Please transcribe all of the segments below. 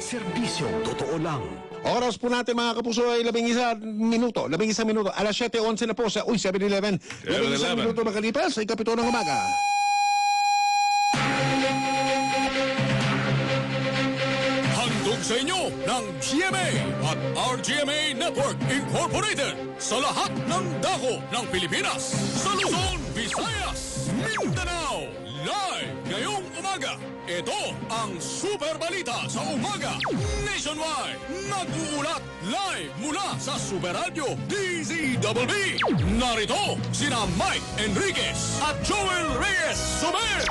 Serbisyong totoo lang. Oras po natin mga kapuso ay 11 minuto. 11 minuto. Alas 7:11 na po sa 7-Eleven. 11 minuto makalipas ay kapito ng umaga. Handog sa inyo ng GMA at RGMA Network Incorporated sa lahat ng dako ng Pilipinas, sa Luzon, Visayas, Mindanao. Live ngayong umaga, ito ang Super Balita sa Umaga Nationwide. Nag-uulat live mula sa Super Radio DZBB. Narito sina Mike Enriquez at Joel Reyes Sober.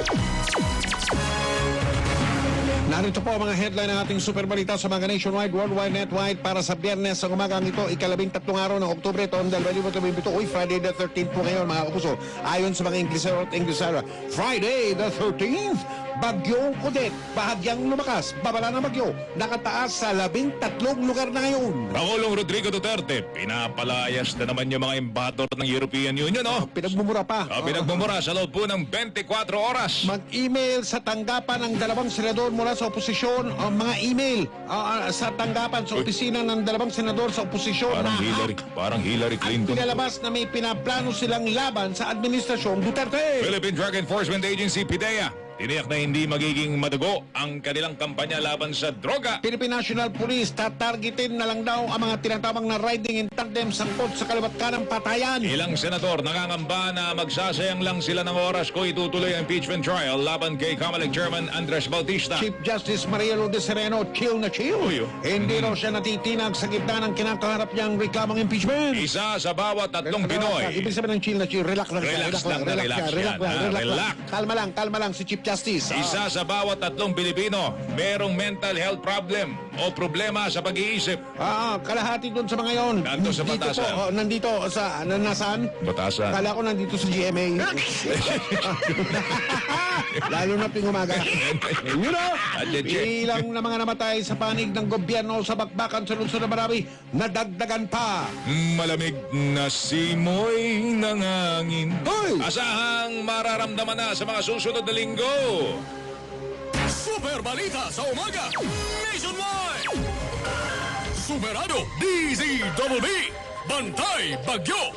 Narito po ang mga headline ng ating Super Balita sa mga nationwide, worldwide, netwide para sa Biyernes sa umagang ito, ika-13 araw ng Oktubre, taon 2027. Uy, Friday the 13th po ngayon mga kapuso. Ayon sa mga Inglesero at Inglesera, Friday the 13th, Bagyong Odette, bahagyang lumakas, babala ng bagyo, nakataas sa 13 lugar na ngayon. Pangulong Rodrigo Duterte, pinapalayas na naman yung mga embador ng European Union, oh. Pinagmumura pa. Pinagmumura sa loob po ng 24 oras. Mag-email sa tanggapan ng dalawang senador mula sa oposisyon, mga email sa tanggapan sa opisina ng dalawang senador sa oposisyon Parang Hillary at Clinton. pinalabas na may pinaplano silang laban sa administrasyong Duterte. Philippine Drug Enforcement Agency, PIDEA, tiniyak na hindi magiging madugo ang kanilang kampanya laban sa droga. Philippine National Police, tatargetin na lang daw ang mga tinatawag na riding in tandem sangkot sa kaliwat kanang patayan. Ilang senador nangangamba na magsasayang lang sila ng oras kung itutuloy ang impeachment trial laban kay Comelec Chairman Andres Bautista. Chief Justice Maria Lourdes Sereno, chill na chill. Hindi raw siya natitinag sa gitna ng kinakaharap niyang reklamong impeachment. Isa sa bawat tatlong Pinoy. Ibig sabihin ng chill na chill, relax lang. Relax lang. Kalma lang si Chief Justice. Isa sa bawat tatlong Pilipino merong mental health problem o problema sa pag-iisip. Kalahati doon sa mga yon. Nandito sa Batasan. Nandito sa, nasaan? Batasan. Kala ko nandito sa GMA. Lalo na pingumaga. You know, ilang na mga namatay sa panig ng gobyerno sa bakbakan sa lungsod ng Marawi, nadagdagan pa. Malamig na simoy ng hangin. Hoy! Asahang mararamdaman na sa mga susunod na linggo. Super Balita sa Umaga Nationwide. Superado DZBB. Bantay Bagyo.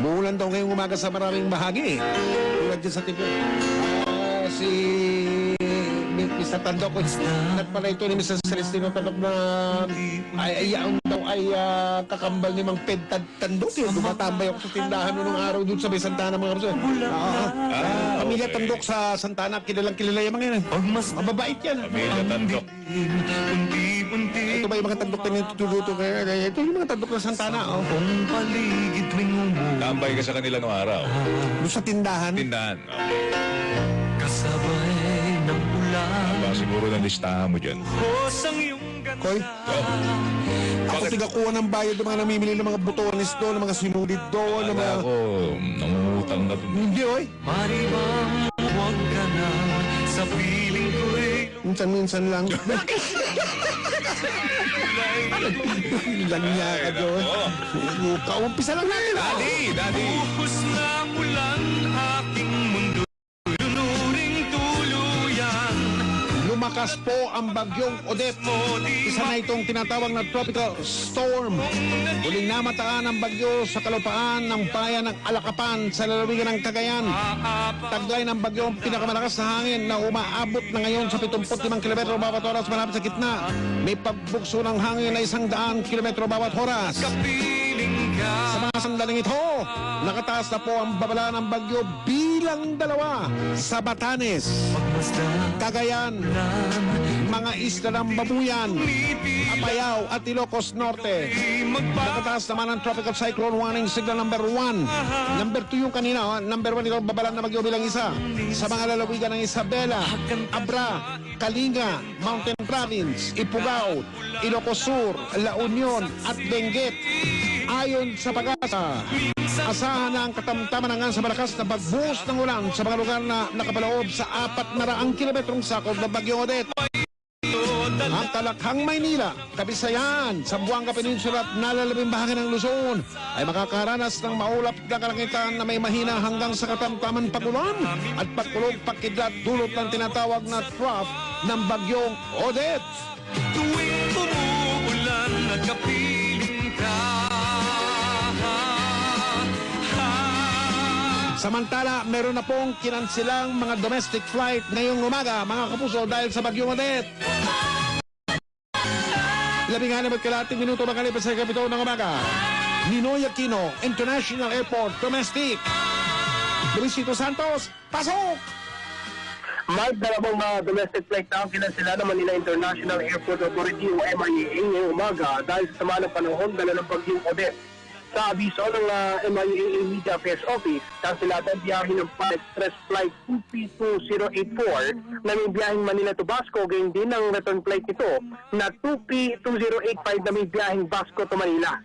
Muulan daw ngayong umaga sa maraming bahagi. Tulad dyan sa TV. Si Mr. Tandok, nagpala ito ni Mr. Celestino Tandok na kakambal ni Mang Ped Tandok. Dumatambay ako sa tindahan noong araw doon sa may Santana mga kapso. Pamilya Tandok sa Santana, kilalang kilala yung mga yan. Mababait yan. Pamilya Tandok. Ito ba yung mga Tandok na nitutuluto kaya? Ito yung mga Tandok na Santana. Tambay ka sa kanila noong araw. Doon sa tindahan. Tindahan. Kasabay ng ulan. Siguro na listahan mo dyan. Koy, ako tigakuha ng bayad ng mga namimili ng mga butones doon, ng mga sinulid doon, ng mga... Ako, nangungutang na doon. Hindi, oy. Maribang huwag ka na sa piling ko'y Minsan-minsan lang. Lanya ka doon. Kaumpisa lang natin. Daddy. Buhos na ulan aking mundo. Lunuring tuluyan. Lumakas po ang bagyong Odette. Isa na itong tinatawag na tropical storm. Muling namataan ang bagyo sa kalupaan ng bayan ng Alakapan sa lalawigan ng Cagayan. Taglay ng bagyo ang pinakamalakas na hangin na umaabot na ngayon sa 75 km bawat oras malapit sa gitna. May pagbukso ng hangin na 100 km bawat oras. Sa mga sandaling ito, nakataas na po ang babala ng bagyo bilang 2 sa Batanes, Cagayan, mga isla ng Babuyan, Apayao at Ilocos Norte. Nakataas naman ang tropical cyclone warning signal number 1. Number 2 yung kanina. Number 1 ito babalan na bagyo bilang 1. Sa mga lalawigan ng Isabela, Abra, Kalinga, Mountain Province, Ifugao, Ilocos Sur, La Union at Benguet. Ayon sa Pag-asa, asahan na ang katamtaman sa malakas na pagbuhos ng ulan sa mga lugar na nakapaloob sa 400 kilometrong sakop ng Bagyong Odette. Ang Talakhang, Maynila, Kabisayan, Zamboanga Peninsula at nalalabing bahagi ng Luzon ay makakaranas ng maulap na kalangitan na may mahina hanggang sa katamtaman pagulan at pagkulog pakidlat dulot ng tinatawag na trough ng bagyong Odette. Tuwing umuulan at kapiling ka. Samantala, meron na pong kinansilang mga domestic flight ngayong umaga, mga kapuso, dahil sa bagyong Odette. 11:30 minuto makalipas sa kapito ng umaga. Ninoy Aquino International Airport, domestic. Luisito Santos, pasok! Mark, dalawang mga domestic flight na ang kinansela ng Manila International Airport Authority o MIAA ngayong umaga dahil sa sama ng panahon dala ng bagyong Odette. Sa abiso ng MIAA Media Affairs Office, kansilado ang biyahe ng Express Flight 2P2084 na may biyaheng Manila to Basco, gayon din ang return flight nito na 2P2085 na may biyaheng Basco to Manila.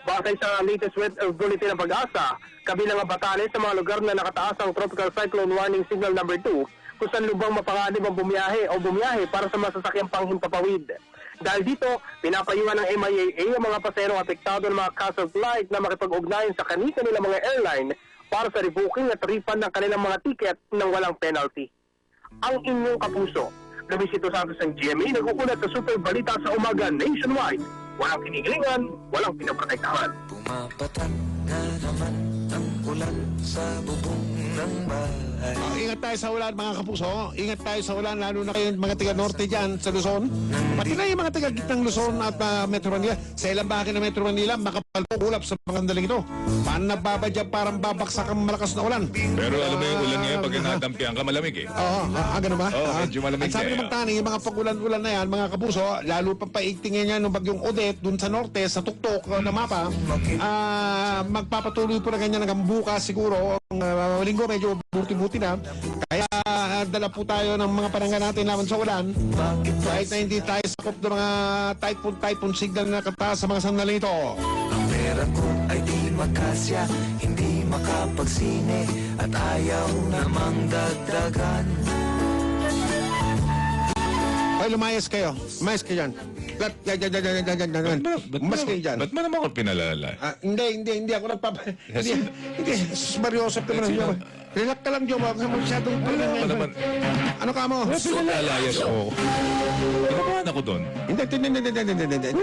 Basay sa latest weather bulletin ng Pag-asa, kabilang ang Batanes sa mga lugar na nakataas ang Tropical Cyclone Warning Signal number 2 kung saan lubang mapanganib ang bumiyahe para sa masasakyang panghimpapawid. Dahil dito, pinapayuhan ng MIAA ang mga paserong apektado ng mga cancelled flight na makipag-ugnayan sa kanila mga airline para sa rebooking at refund ng kanilang mga ticket nang walang penalty. Ang inyong kapuso, Luisito Santos ng GMA, nag-uulat sa Super Balita sa umaga nationwide. Walang kinigilingan, walang pinaprotektahan. Pumapatan na naman ang ulan sa bubong ng bahay. Ingat tayo sa ulan, mga kapuso. Ingat tayo sa ulan, lalo na kayo mga taga-norte dyan sa Luzon. Pati na yung mga taga-gitnang Luzon at Metro Manila. Sa ilang bahagi ng Metro Manila, makapalpulap sa mga sandaling ito. Paano nagbabadya parang babaksak ang malakas na ulan? Pero alam mo yung ulan ngayon, pag nadampihan ka, malamig eh. Oo, ganun ba? Oo, medyo malamig At sabi na, naman tani, yung mga pag-ulan-ulan na yan, mga kapuso, lalo pa paigtingin yan ng bagyong Odette dun sa norte, sa tuktok na mapa, magpapatuloy po na ganyan hanggang bukas siguro. Linggo medyo buti-buti na. Kaya dala po tayo ng mga panangga natin laban sa ulan. Kahit na hindi tayo sakop ng mga typhoon signal na kataas sa mga sandali ito. Ang pera ko ay di makasya, hindi makapagsine at ayaw namang dagdagan. Ay, lumayas kayo. Lumayas kayo dyan. Mas kayo dyan. Ba't mo naman ako pinalala? Hindi ako hindi, Mariosep ka naman. Relax ka lang, Jom. Huwag ka masyadong Ano naman? Ano ka mo? Pinalayas ako. Pinapahan ako doon. Hindi.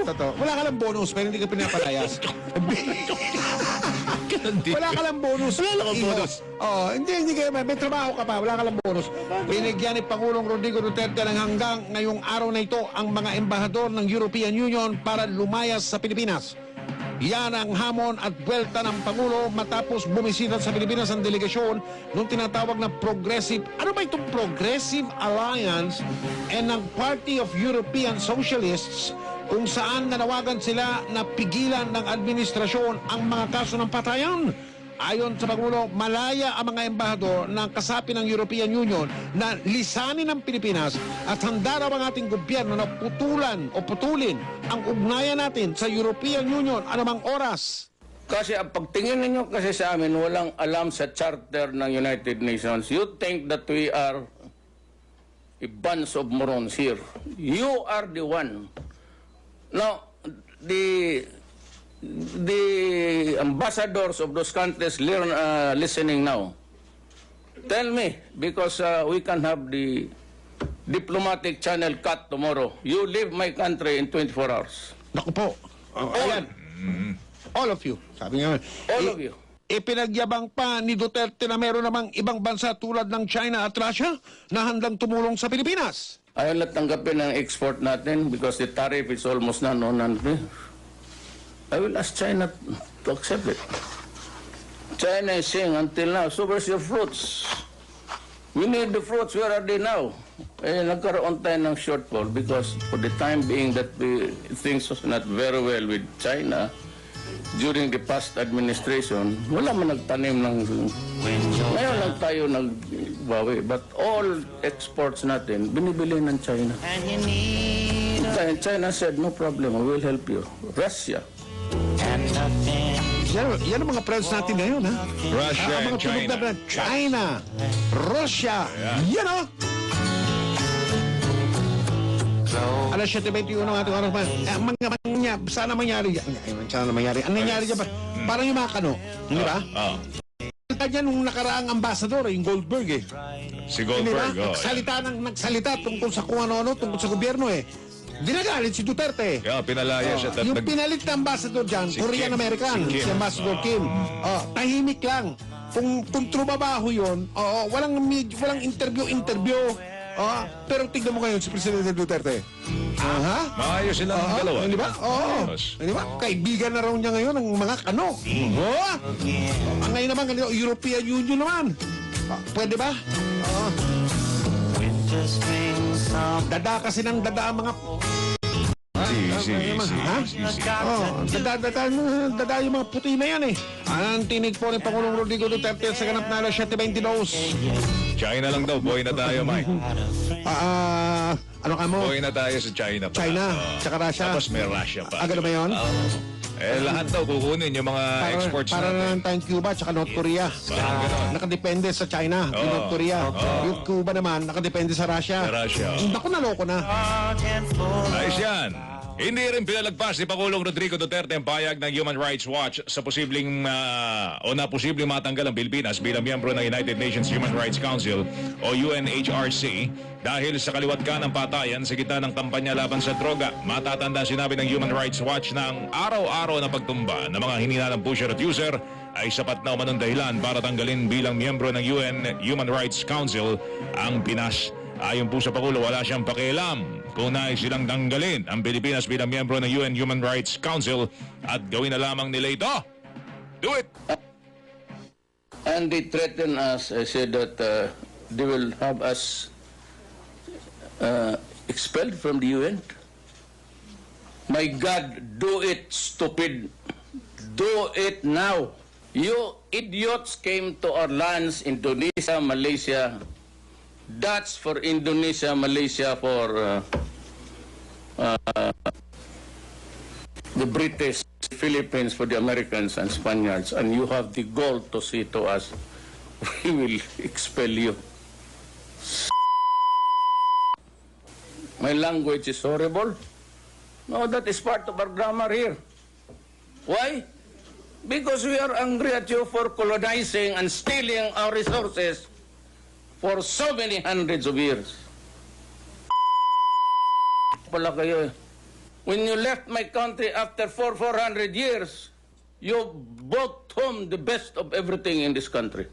Totoo. Wala ka lang bonus, pero hindi ka pinapalayas. Wala ka lang bonus. Wala akong bonus. Oo, hindi kayo. May trabaho ka pa. Wala ka lang bonus. Binigyan ni Pangulong Rodrigo Duterte ng hanggang ngayong araw na ito ang mga embahador ng European Union para lumayas sa Pilipinas. Yan ang hamon at buwelta ng Pangulo matapos bumisita sa Pilipinas ang delegasyon nung tinatawag na Progressive, ano ba itong Progressive Alliance and ng Party of European Socialists, kung saan nanawagan sila na pigilan ng administrasyon ang mga kaso ng patayan. Ayon sa Pangulo, malaya ang mga embahador ng kasapi ng European Union na lisanin ng Pilipinas at handa raw ang ating gobyerno na putulin ang ugnayan natin sa European Union anumang oras. Kasi ang pagtingin ninyo kasi sa amin, walang alam sa charter ng United Nations. You think that we are a bunch of morons here. You are the one. Now, the ambassadors of those countries listening now. Tell me, because we can have the diplomatic channel cut tomorrow. You leave my country in 24 hours. Naku po. Ayan. All of you. Sabi nga. All of you. Ipinagyabang pa ni Duterte na meron namang ibang bansa tulad ng China at Russia na handang tumulong sa Pilipinas. Ayaw na tanggapin ang export natin because the tariff is almost none. I will ask China to accept it. China is saying until now, so where's your fruits? We need the fruits. Where are they now? Nagkaroon tayo ng shortfall because for the time being that things was not very well with China during the past administration, wala man nagtanim ng... Ngayon lang tayo nagbawi. But all exports natin, binibili ng China. China said, no problem, we will help you. Russia. Yan ang mga friends natin ngayon, ha? Russia ang and mga tunog China. na China, Russia, yan o! Alas 7:21 ng ating oras pa. Sana mangyari yan. Sana mangyari. Ang nangyari dyan ba? Parang yung mga kano. Di ba? Kanya nung nakaraang ambasador, yung Goldberg eh. Si Di ba? Goldberg, Nagsalita tungkol sa kung ano-ano, tungkol sa gobyerno eh. Dinagalit si Duterte. Kaya pinalaya siya. Yung pinalit na ambassador dyan, Si Korean-American, Kim. si Ambassador Kim. Tahimik lang. Kung trumabaho yun, walang interview. Pero tignan mo ngayon si Presidente Duterte. Maayos silang dalawa. Di ba? Ayos. Di ba? Kaibigan na raw niya ngayon ng mga kano. Ang ngayon naman, European Union naman. Pwede ba? Dada kasi ng dada ang mga... Dada yung mga puti na yan eh. Ang tinig po ni Pangulong Rodrigo Duterte sa ganap na alas 7:22. China lang daw. Boy na tayo, Mike. Ano ka mo? Boy na tayo sa China pa. China, tsaka Russia. Tapos may Russia pa. Agad ba yun? Lahat daw kukunin yung mga exports para natin. lang tayong Cuba tsaka North Korea. Parang ganon. Nakadepende sa China, yung North Korea. Yung Cuba naman, nakadepende sa Russia. Sa Russia. Naku, naloko na. Ayos yan. Hindi rin pinalagpas ni Pangulong Rodrigo Duterte ang payag ng Human Rights Watch sa posibleng matanggal ang Pilipinas bilang miyembro ng United Nations Human Rights Council o UNHRC dahil sa kaliwat ka ng patayan sa gitna ng kampanya laban sa droga. Matatanda sinabi ng Human Rights Watch na ang araw-araw na pagtumba ng mga hininalang pusher at user ay sapat na umanong dahilan para tanggalin bilang miyembro ng UN Human Rights Council ang Pinas. Ayon po sa Pangulo, wala siyang pakialam kung nais silang tanggalin ang Pilipinas bilang miyembro ng UN Human Rights Council at gawin na lamang nila ito. Do it! And they threaten us. I said that they will have us expelled from the UN. My God, do it, stupid. Do it now. You idiots came to our lands, Indonesia, Malaysia. That's for Indonesia, Malaysia for the British, Philippines for the Americans and Spaniards, and you have the gall to say to us, we will expel you. My language is horrible. No, that is part of our grammar here. Why? Because we are angry at you for colonizing and stealing our resources for so many hundreds of years. Pala kayo eh. When you left my country after 400 years, you brought home the best of everything in this country.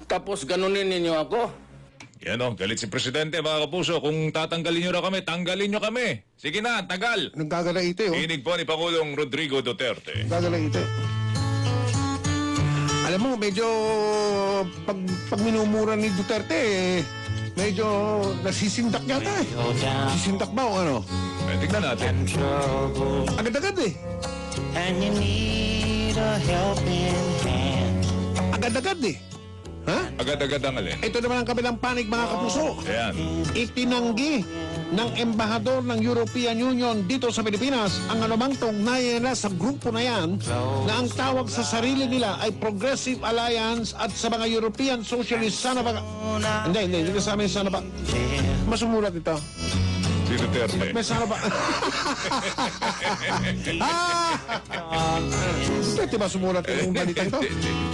Tapos ganunin ninyo ako. Yan o, galit si Presidente, mga kapuso. Kung tatanggalin nyo na kami, tanggalin nyo kami. Sige na, tagal. Nagkagalaite oh. Inig po ni Pangulong Rodrigo Duterte. Nagkagalaite. Alam mo, medyo pag minumura ni Duterte, medyo nasisindak yata eh. Sisindak ba o ano? Tignan natin. Agad-agad eh. And you need a helping hand. Agad-agad eh. Ha? Agad-agad ang alin. Ito naman ang kabilang panig mga kapuso. Ayan. Itinanggi ng embahador ng European Union dito sa Pilipinas ang anumang tungnayan nila sa grupo na yan na ang tawag sa sarili nila ay Progressive Alliance at sa mga European Socialist sana ba... Hindi sa amin sana ba... Masumulat ito. Si Duterte. May sana ba... Duterte ba sumulat yung balitang to?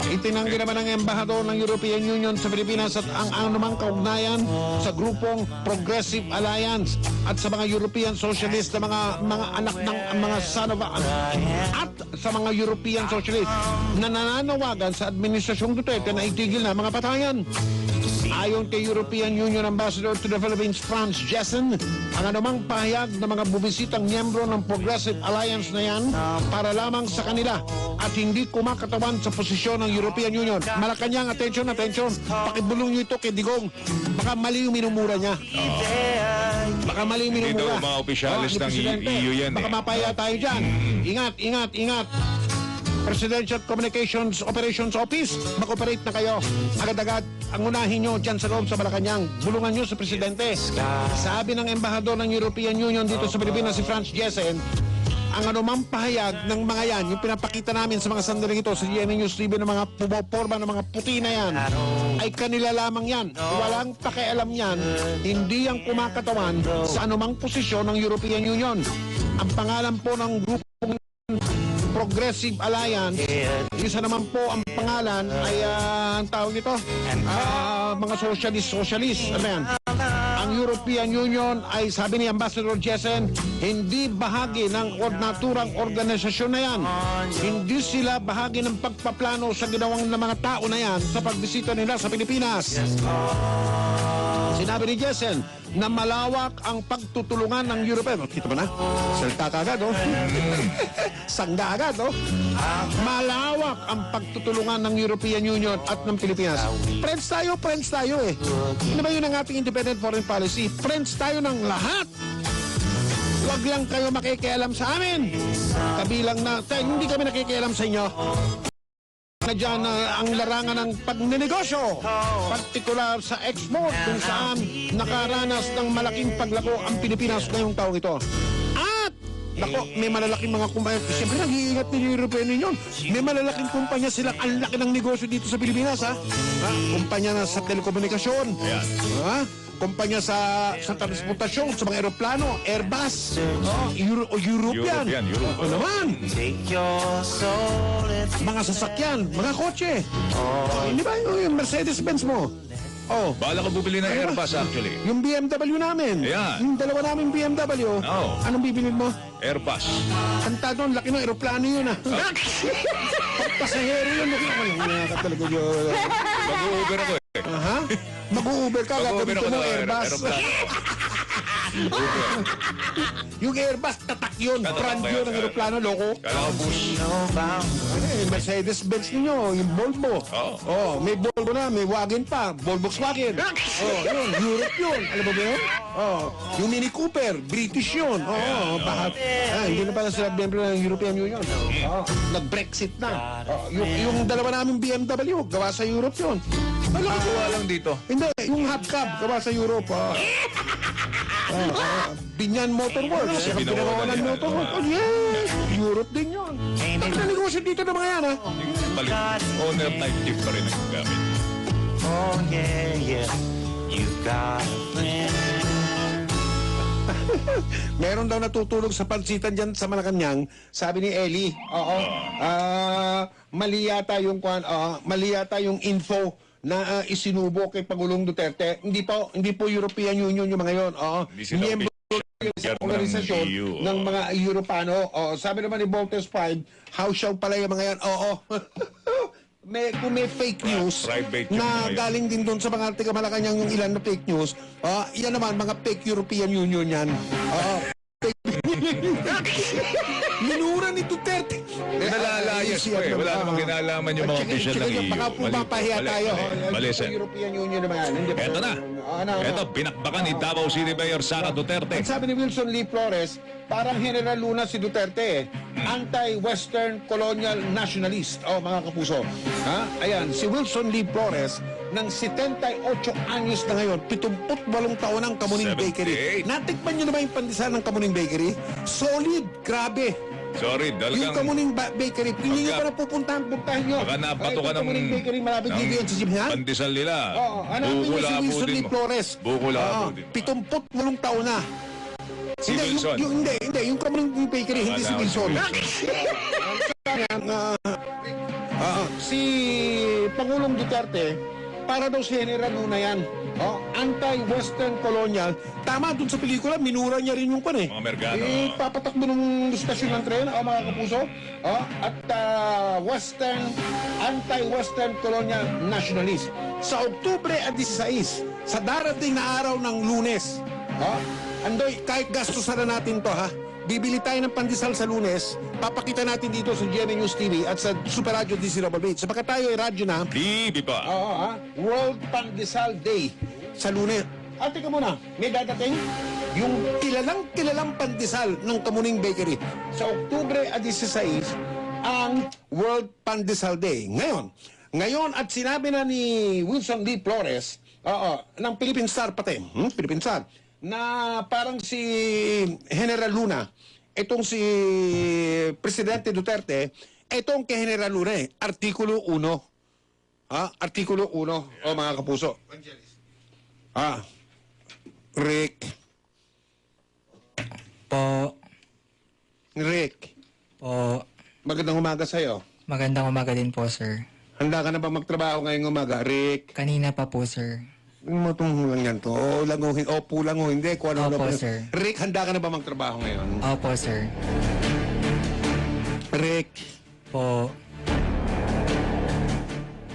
Itinanggi naman ng embahador ng European Union sa Pilipinas at ang anumang kaugnayan sa grupong Progressive Alliance at sa mga European Socialist na mga anak ng mga son of at sa mga European Socialist na nananawagan sa Administrasyong Duterte na itigil na mga patayan. Ayon kay European Union Ambassador to the Philippines, Franz Jessen, ang anumang pahayag ng mga bubisitang miyembro ng Progressive Alliance na yan para lamang sa kanila at hindi kumakatawan sa posisyon ng European Union. Malacanang, attention. Pakibulong nyo ito kay Digong. Baka mali yung minumura niya. Baka mali yung Hindi minumura. daw mga opisyalis ng EU yan Baka eh. mapaya tayo dyan. Ingat. Presidential Communications Operations Office, mag-operate na kayo. Agad-agad, ang unahin nyo dyan sa loob sa Malacanang. Bulungan nyo sa Presidente. Sabi ng embahador ng European Union dito sa Pilipinas, si Franz Jessen, ang anumang pahayag ng mga yan, yung pinapakita namin sa mga sandaling ito sa GMA News TV ng mga pumaporma ng mga puti na yan, ay kanila lamang yan. Walang pakialam yan, hindi ang kumakatawan sa anumang posisyon ng European Union. Ang pangalan po ng grupong Progressive Alliance, isa naman po ang pangalan ay ang tawag ito, mga socialist. Ano yan? Ang European Union ay, sabi ni Ambassador Jessen, hindi bahagi ng naturang organisasyon na yan. Hindi sila bahagi ng pagpaplano sa ginawang ng mga tao na yan sa pagbisita nila sa Pilipinas. Sinabi ni Jessen na malawak ang pagtutulungan ng European. Kita mo na? Salta ka agad, oh. Sangga agad, oh. Malawak ang pagtutulungan ng European Union at ng Pilipinas. Friends tayo eh. Ano ba yun ang ating independent foreign policy? Friends tayo ng lahat. Huwag lang kayo makikialam sa amin. Kabilang na, hindi kami nakikialam sa inyo. Na dyan ang larangan ng pagnenegosyo, partikular sa export kung saan nakaranas ng malaking paglako ang Pilipinas ngayong taong ito. At nako, may malalaking mga kumpanya. Siyempre, nag-iingat din yung European Union. May malalaking kumpanya silang ang laki ng negosyo dito sa Pilipinas, ha? Kumpanya na sa telekomunikasyon. Ha? Kumpanya sa transportasyon, sa mga aeroplano, Airbus, European. Ano naman? Mga sasakyan, mga kotse. Hindi ba yung Mercedes-Benz mo? Oh. Bala ko bubili ng Airbus actually. Yung BMW namin. Ayan. Yung dalawa namin BMW. Oo. Anong bibilin mo? Airbus. Kanta doon, laki ng aeroplano yun, ha? Pasahero yun. Wala ka talaga yun. Mag-Uber ako eh. Aha. Mag-Uber ka, Mag-Uber gagawin ako mo ng Airbus. aeroplano. Yung Airbus, tatak yun. Tatak Brand ba yun yun? ng aeroplano, loko. Kala ko bus. Mercedes-Benz ninyo, yung Volvo. Oo. May Volvo na, may wagon pa. Volkswagen. Yun, Europe yun. Alam mo ba yun? Yung Mini Cooper, British yun. Hindi na pala sila member ng European Union. Nag-Brexit na. Yung dalawa namin BMW, gawa sa Europe yun. Gawa lang dito. Hindi, yung hot cab, gawa sa Europe. Binyan Motor Works. Ang pinagawa ng Motor Works. Oh, yes! Europe din yun. Ang negosyo dito ng mga yan, ha? Balik. Owner type gift pa rin ang gamit. Oh yeah, you've got a friend. Meron daw natutulog sa pansitan dyan sa Malacanang, sabi ni Ellie. Mali yata yung info na isinubo kay Pangulong Duterte. Hindi po European Union yung mga yon. Hindi sila Miyembro sa organisasyon ng mga Europano. Sabi naman ni Voltes 5, how shall pala yung mga yan? Kung may fake news Private yung na mga yan. galing din doon sa mga taga Malacanang yung ilan na fake news, yan naman, mga fake European Union yan. Minura ni Duterte. Nalalayas po eh. Wala namang kinalaman yung mga official ng EU. Baka pumapahiya tayo. Mali, Sa Sen. European Union naman. Hindi ba? Eto na. Eto, pinakbakan ni Davao City Mayor Sara Duterte. Ang sabi ni Wilson Lee Flores, parang General Luna si Duterte. Anti-Western colonial nationalist. Mga kapuso. Ayan, si Wilson Lee Flores ng 78 anyos na ngayon, 78 taon ang Kamuning 78. Bakery. Natikman nyo na ba yung pandesal ng Kamuning Bakery? Solid, grabe. Sorry, Yung dalagang... Kamuning Bakery, hindi nyo pa na puntahan nyo. Baka nabato ka ng... Kamuning Bakery, malapit dito yan sa Jimhan. Pandesal nila. Hanapin nyo si Wilson Lee Flores. Bukulabo din. 78 taon na. Si Wilson. Hindi, yung Kamuning Bakery, hindi si Wilson. Si Pangulong Duterte, para daw si General Luna yan. Anti-Western colonial. Tama, dun sa pelikula, minura niya rin yung pan eh. Mga Amerikano. Papatakbo ng stasyon ng tren, mga kapuso. At anti-Western colonial nationalist. Sa Oktubre 16, sa darating na araw ng Lunes, Andoy, kahit gastusan na natin to, bibili tayo ng pandesal sa Lunes, papakita natin dito sa GMA News TV at sa Super Radio DZ. Sapagkat tayo ay radyo na, Bibi pa. World Pandesal Day sa Lunes. At tika muna, may dadating yung kilalang pandesal ng Kamuning Bakery. Sa Oktubre 16, ang World Pandesal Day. Ngayon at sinabi na ni Wilson Lee Flores, ng Philippine Star pati, Philippine Star, na parang si General Luna, itong si Presidente Duterte, itong kay General Luna Artikulo 1. Artikulo 1. O mga kapuso. Rick. Po. Rick. Po. Magandang umaga sa'yo. Magandang umaga din po, sir. Handa ka na ba magtrabaho ngayong umaga, Rick? Kanina pa po, sir. Matong lang yan to. Opo lang o hindi. Kung ano Opo, na sir. Rick, handa ka na ba magtrabaho ngayon? Opo, sir. Rick, Po.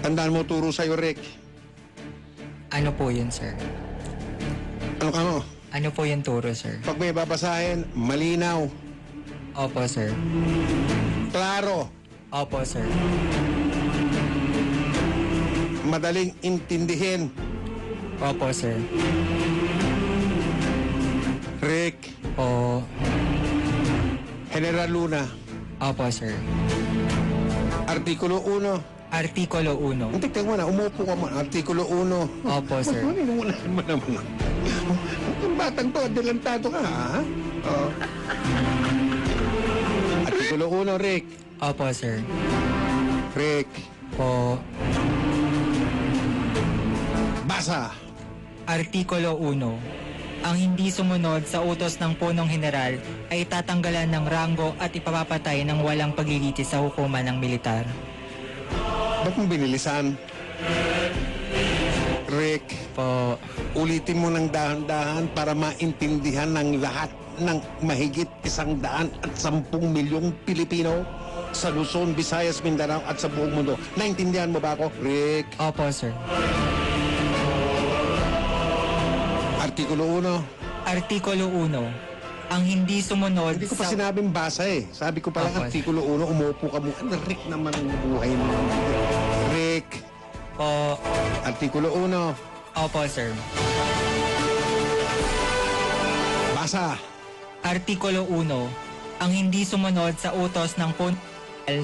tandaan mo turo sa'yo, Rick. Ano po yun, sir? Ano ka mo? Ano po yung turo, sir? Pag may babasahin, malinaw, Opo, sir. klaro, Opo, sir. madaling intindihin. Opo, sir. Rick, Po. General Luna, Opo, sir. Artikulo 1. Artikulo 1. Tignan mo na, umupo ka mo. Artikulo 1. Opo, sir. Wala naman. Ang batang to, adelantado ka, ha? Oh. Artikulo 1, Rick. Opo, sir. Rick, Po. basa. Artikulo 1. Ang hindi sumunod sa utos ng punong general ay tatanggalan ng ranggo at ipapapatay ng walang paglilitis sa hukuman ng militar. Ba't mo binilisan? Rick, Po. ulitin mo ng dahan-dahan para maintindihan ng lahat ng mahigit 110 milyong Pilipino sa Luzon, Visayas, Mindanao at sa buong mundo. Naintindihan mo ba ako, Rick? Opo, sir. Artikulo 1. Artikulo 1. Ang hindi sumunod Hindi ko pa sinabing basa eh. Sabi ko pala Opo. Artikulo 1, umupo ka mo. Ano, Rick naman ang buhay mo. Rick, Po. Artikulo 1. Opo, sir. Basa. Artikulo 1. Ang hindi sumunod sa utos ng punong general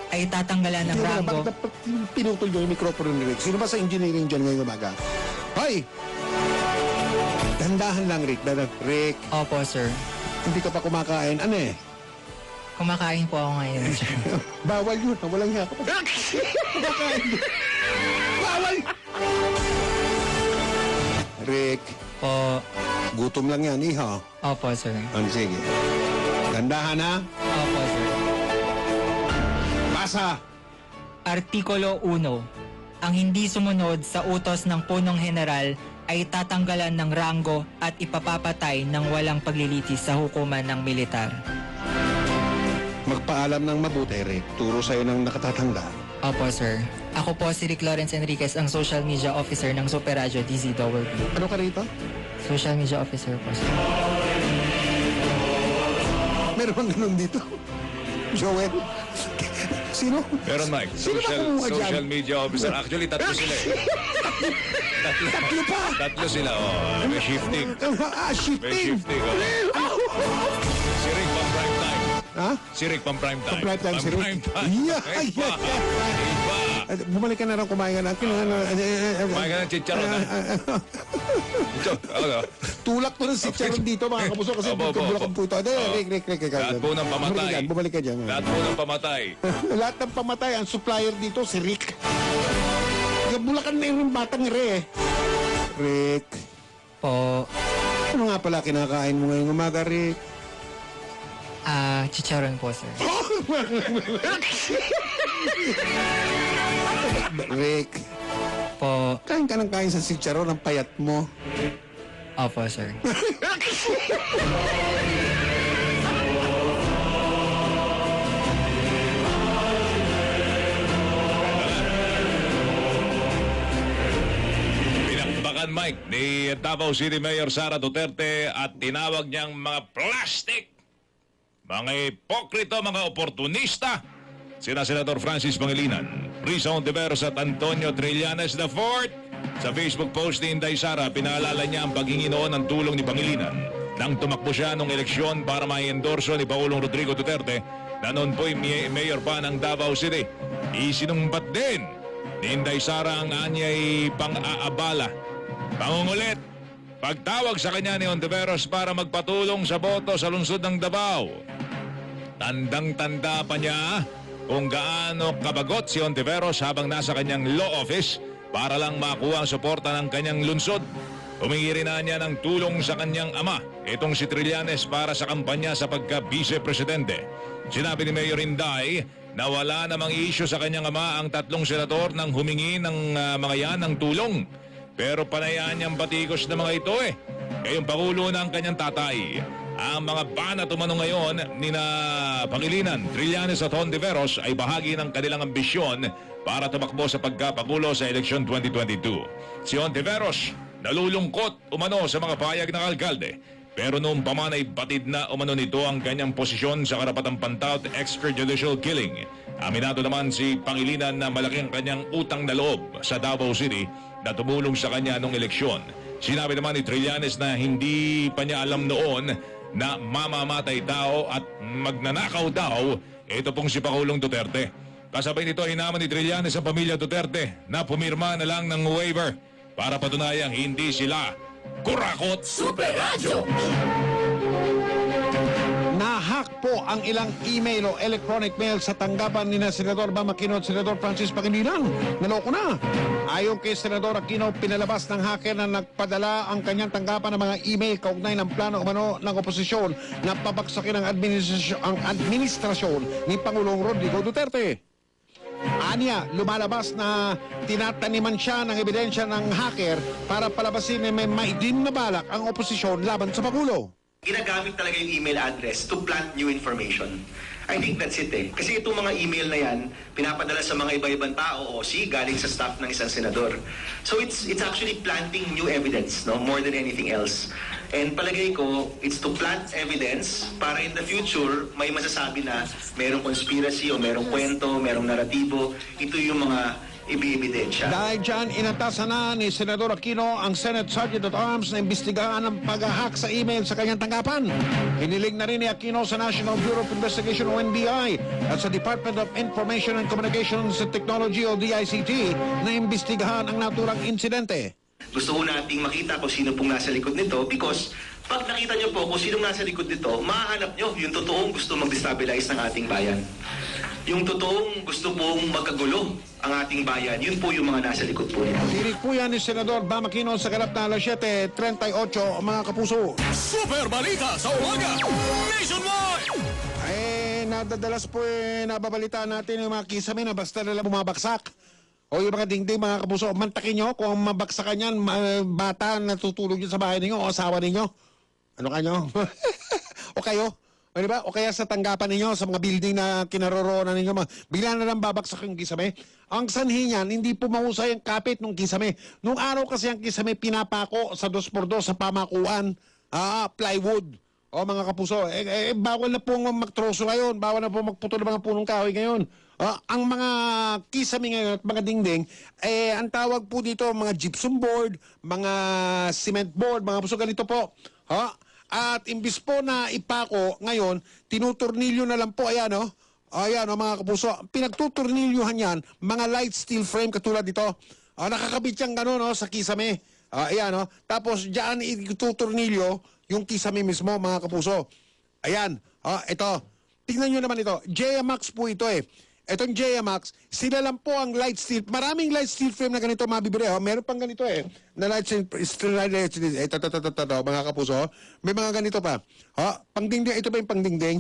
ay tatanggalan ng ranggo. Bakit pinutol yung mikropono ni Rick? Sino ba sa engineering dyan ngayong umaga? Hoy! Dandahan lang, Rick. Rick, Opo, sir. hindi ka pa kumakain. Ano eh? Kumakain po ako ngayon, sir. Bawal yun. Walang hiya ka pa. Kumakain. Bawal! Rick, Po. gutom lang yan, iha. Opo, sir. Sige. Dandahan ha. Opo, sir. Basa. Artikulo 1. Ang hindi sumunod sa utos ng punong general ay tatanggalan ng ranggo at ipapapatay ng walang paglilitis sa hukuman ng militar. Magpaalam ng mabuti, Rick. Turo sa'yo ng nakatatanda. Opo, sir. Ako po si Rick Lawrence Enriquez, ang social media officer ng Super Radio DZWB. Ano ka rito? Social media officer po, sir. Meron bang ganun dito? Joel? Sino? Meron, Mike. Sino ba Social, kumuha dyan? social media officer. Actually, tatlo sila eh. Tatlo pa! Tatlo sila. Oh, may shifting. May Shifting! shifting. Oh. Si Rick pang prime time. Ha? Si Rick pang prime time. Prime time si Rick. Prime time. Yeah, Iba. Iba. Bumalik ka na rin, kumain ka na. Kumain ka ng chicharon ha? Ito, ano? Tulak to ng chicharon dito, mga kapuso, kasi Opo, opo, bulak ang opo. puto. Rick. Lahat po ng pamatay. Bumalik ka dyan. Lahat po ng pamatay. Lahat ng pamatay. Ang supplier dito, si Rick. Bulakan na yung batang Re. Rick. Po. Ano nga pala kinakain mo ngayong umaga, Rick? Chicharon po, sir. Rick. Po. Kain ka ng kain sa chicharon ang payat mo. Opo, sir. Pinakbakan, Mike, ni Davao City Mayor Sara Duterte at tinawag niyang mga plastic, mga ipokrito, mga oportunista, sina Senador Francis Pangilinan, Risa Ontiveros at Antonio Trillanes IV. Sa Facebook post ni Inday Sara, pinaalala niya ang paghingi noon ng tulong ni Pangilinan nang tumakbo siya nung eleksyon para mai-endorso ni Pangulong Rodrigo Duterte na noon po'y mayor pa ng Davao City. Isinumbat din ni Inday Sara ang anyay pang-aabala, pangungulit, pagtawag sa kanya ni Ontiveros para magpatulong sa boto sa lungsod ng Davao. Tandang-tanda pa niya kung gaano kabagot si Ontiveros habang nasa kanyang law office para lang makuha ang suporta ng kanyang lungsod. Humingi rin na niya ng tulong sa kanyang ama, itong si Trillanes, para sa kampanya sa pagka-vice-presidente. Sinabi ni Mayor Inday na wala namang issue sa kanyang ama ang tatlong senador nang humingi ng mga yan ng tulong. Pero panayaan niyang batikos na mga ito Kayong Pangulo ng kanyang tatay. Ang mga banat umano ngayon ni na Pangilinan, Trillanes at Hontiveros ay bahagi ng kanilang ambisyon para tumakbo sa pagkapangulo sa eleksyon 2022. Si Hontiveros nalulungkot umano sa mga payag ng alkalde, pero noong paman ay batid na umano nito ang kanyang posisyon sa karapatang pantaw at extrajudicial killing. Aminado naman si Pangilinan na malaki ang kanyang utang na loob sa Davao City na tumulong sa kanya noong eleksyon. Sinabi naman ni Trillanes na hindi pa niya alam noon na mamamatay tao at magnanakaw daw ito pong si Pangulong Duterte. Kasabay nito ay naman ni Trillanes sa pamilya Duterte na pumirma na lang ng waiver para patunayang hindi sila kurakot. Super Radio! Nahack po ang ilang email o electronic mail sa tanggapan ni na Senador Bam Aquino at Senador Francis Pangilinan. Naloko na. Ayon kay Senador Aquino, pinalabas ng hacker na nagpadala ang kanyang tanggapan ng mga email kaugnay ng plano umano ng oposisyon na pabagsakin ang administrasyon ni Pangulong Rodrigo Duterte. Anya, lumalabas na tinataniman siya ng ebidensya ng hacker para palabasin na may maidim na balak ang oposisyon laban sa Pangulo. Ginagamit talaga yung email address to plant new information. I think that's it Kasi itong mga email na yan, pinapadala sa mga iba-ibang tao o galing sa staff ng isang senador. So it's actually planting new evidence, no, more than anything else. And palagay ko, it's to plant evidence para in the future may masasabi na merong conspiracy o merong kwento, merong naratibo. Ito yung mga ibiebidensya. Dahil dyan, inatasan na ni Senador Aquino ang Senate Sergeant at Arms na imbestigahan ang pag-hack sa email sa kanyang tanggapan. Hiniling na rin ni Aquino sa National Bureau of Investigation o NBI at sa Department of Information and Communications and Technology o DICT na imbestigahan ang naturang insidente. Gusto ko nating makita kung sino pong nasa likod nito because pag nakita nyo po kung sinong nasa likod nito, mahanap nyo yung totoong gusto mag-destabilize ng ating bayan. Yung totoong gusto pong magkagulo ang ating bayan, yun po yung mga nasa likod po niya. Tinig po yan ni Senador Bam Aquino sa ganap na alas 7:38, mga kapuso. Super Balita sa Umaga Nationwide! Nadadalas po nababalitaan natin yung mga kisame na basta nila bumabaksak. O yung mga dingding, mga kapuso, mantakin nyo kung mabaksakan yan, bata natutulog yun sa bahay ninyo o asawa ninyo. Ano kanyo? O kayo? O diba? O kaya sa tanggapan ninyo, sa mga building na kinaroroonan ninyo, bigla na lang babaksak yung kisame. Ang sanhi niyan, hindi po mahusay ang kapit ng kisame. Nung araw kasi ang kisame pinapako sa 2x2 sa pamakuan, plywood. O mga kapuso, bawal na pong magtroso ngayon, bawal na pong magputol ng mga punong kahoy ngayon. Ang mga kisame ngayon at mga dingding, ang tawag po dito, mga gypsum board, mga cement board, mga kapuso, ganito po. At imbis po na ipako, ngayon, tinuturnilyo na lang po, ayan ayan mga kapuso, pinagtuturnilyuhan yan, mga light steel frame katulad dito. Nakakabit yan gano'n sa kisame. Ayan tapos dyan ituturnilyo yung kisame mismo, mga kapuso. Ayan, ito. Tingnan nyo naman ito. JMax po ito Itong JMax, sila lang po ang light steel. Maraming light steel frame na ganito mabibili. Meron pang ganito na light steel ito, mga kapuso. May mga ganito pa. Pangdingding, ito ba yung pangdingding?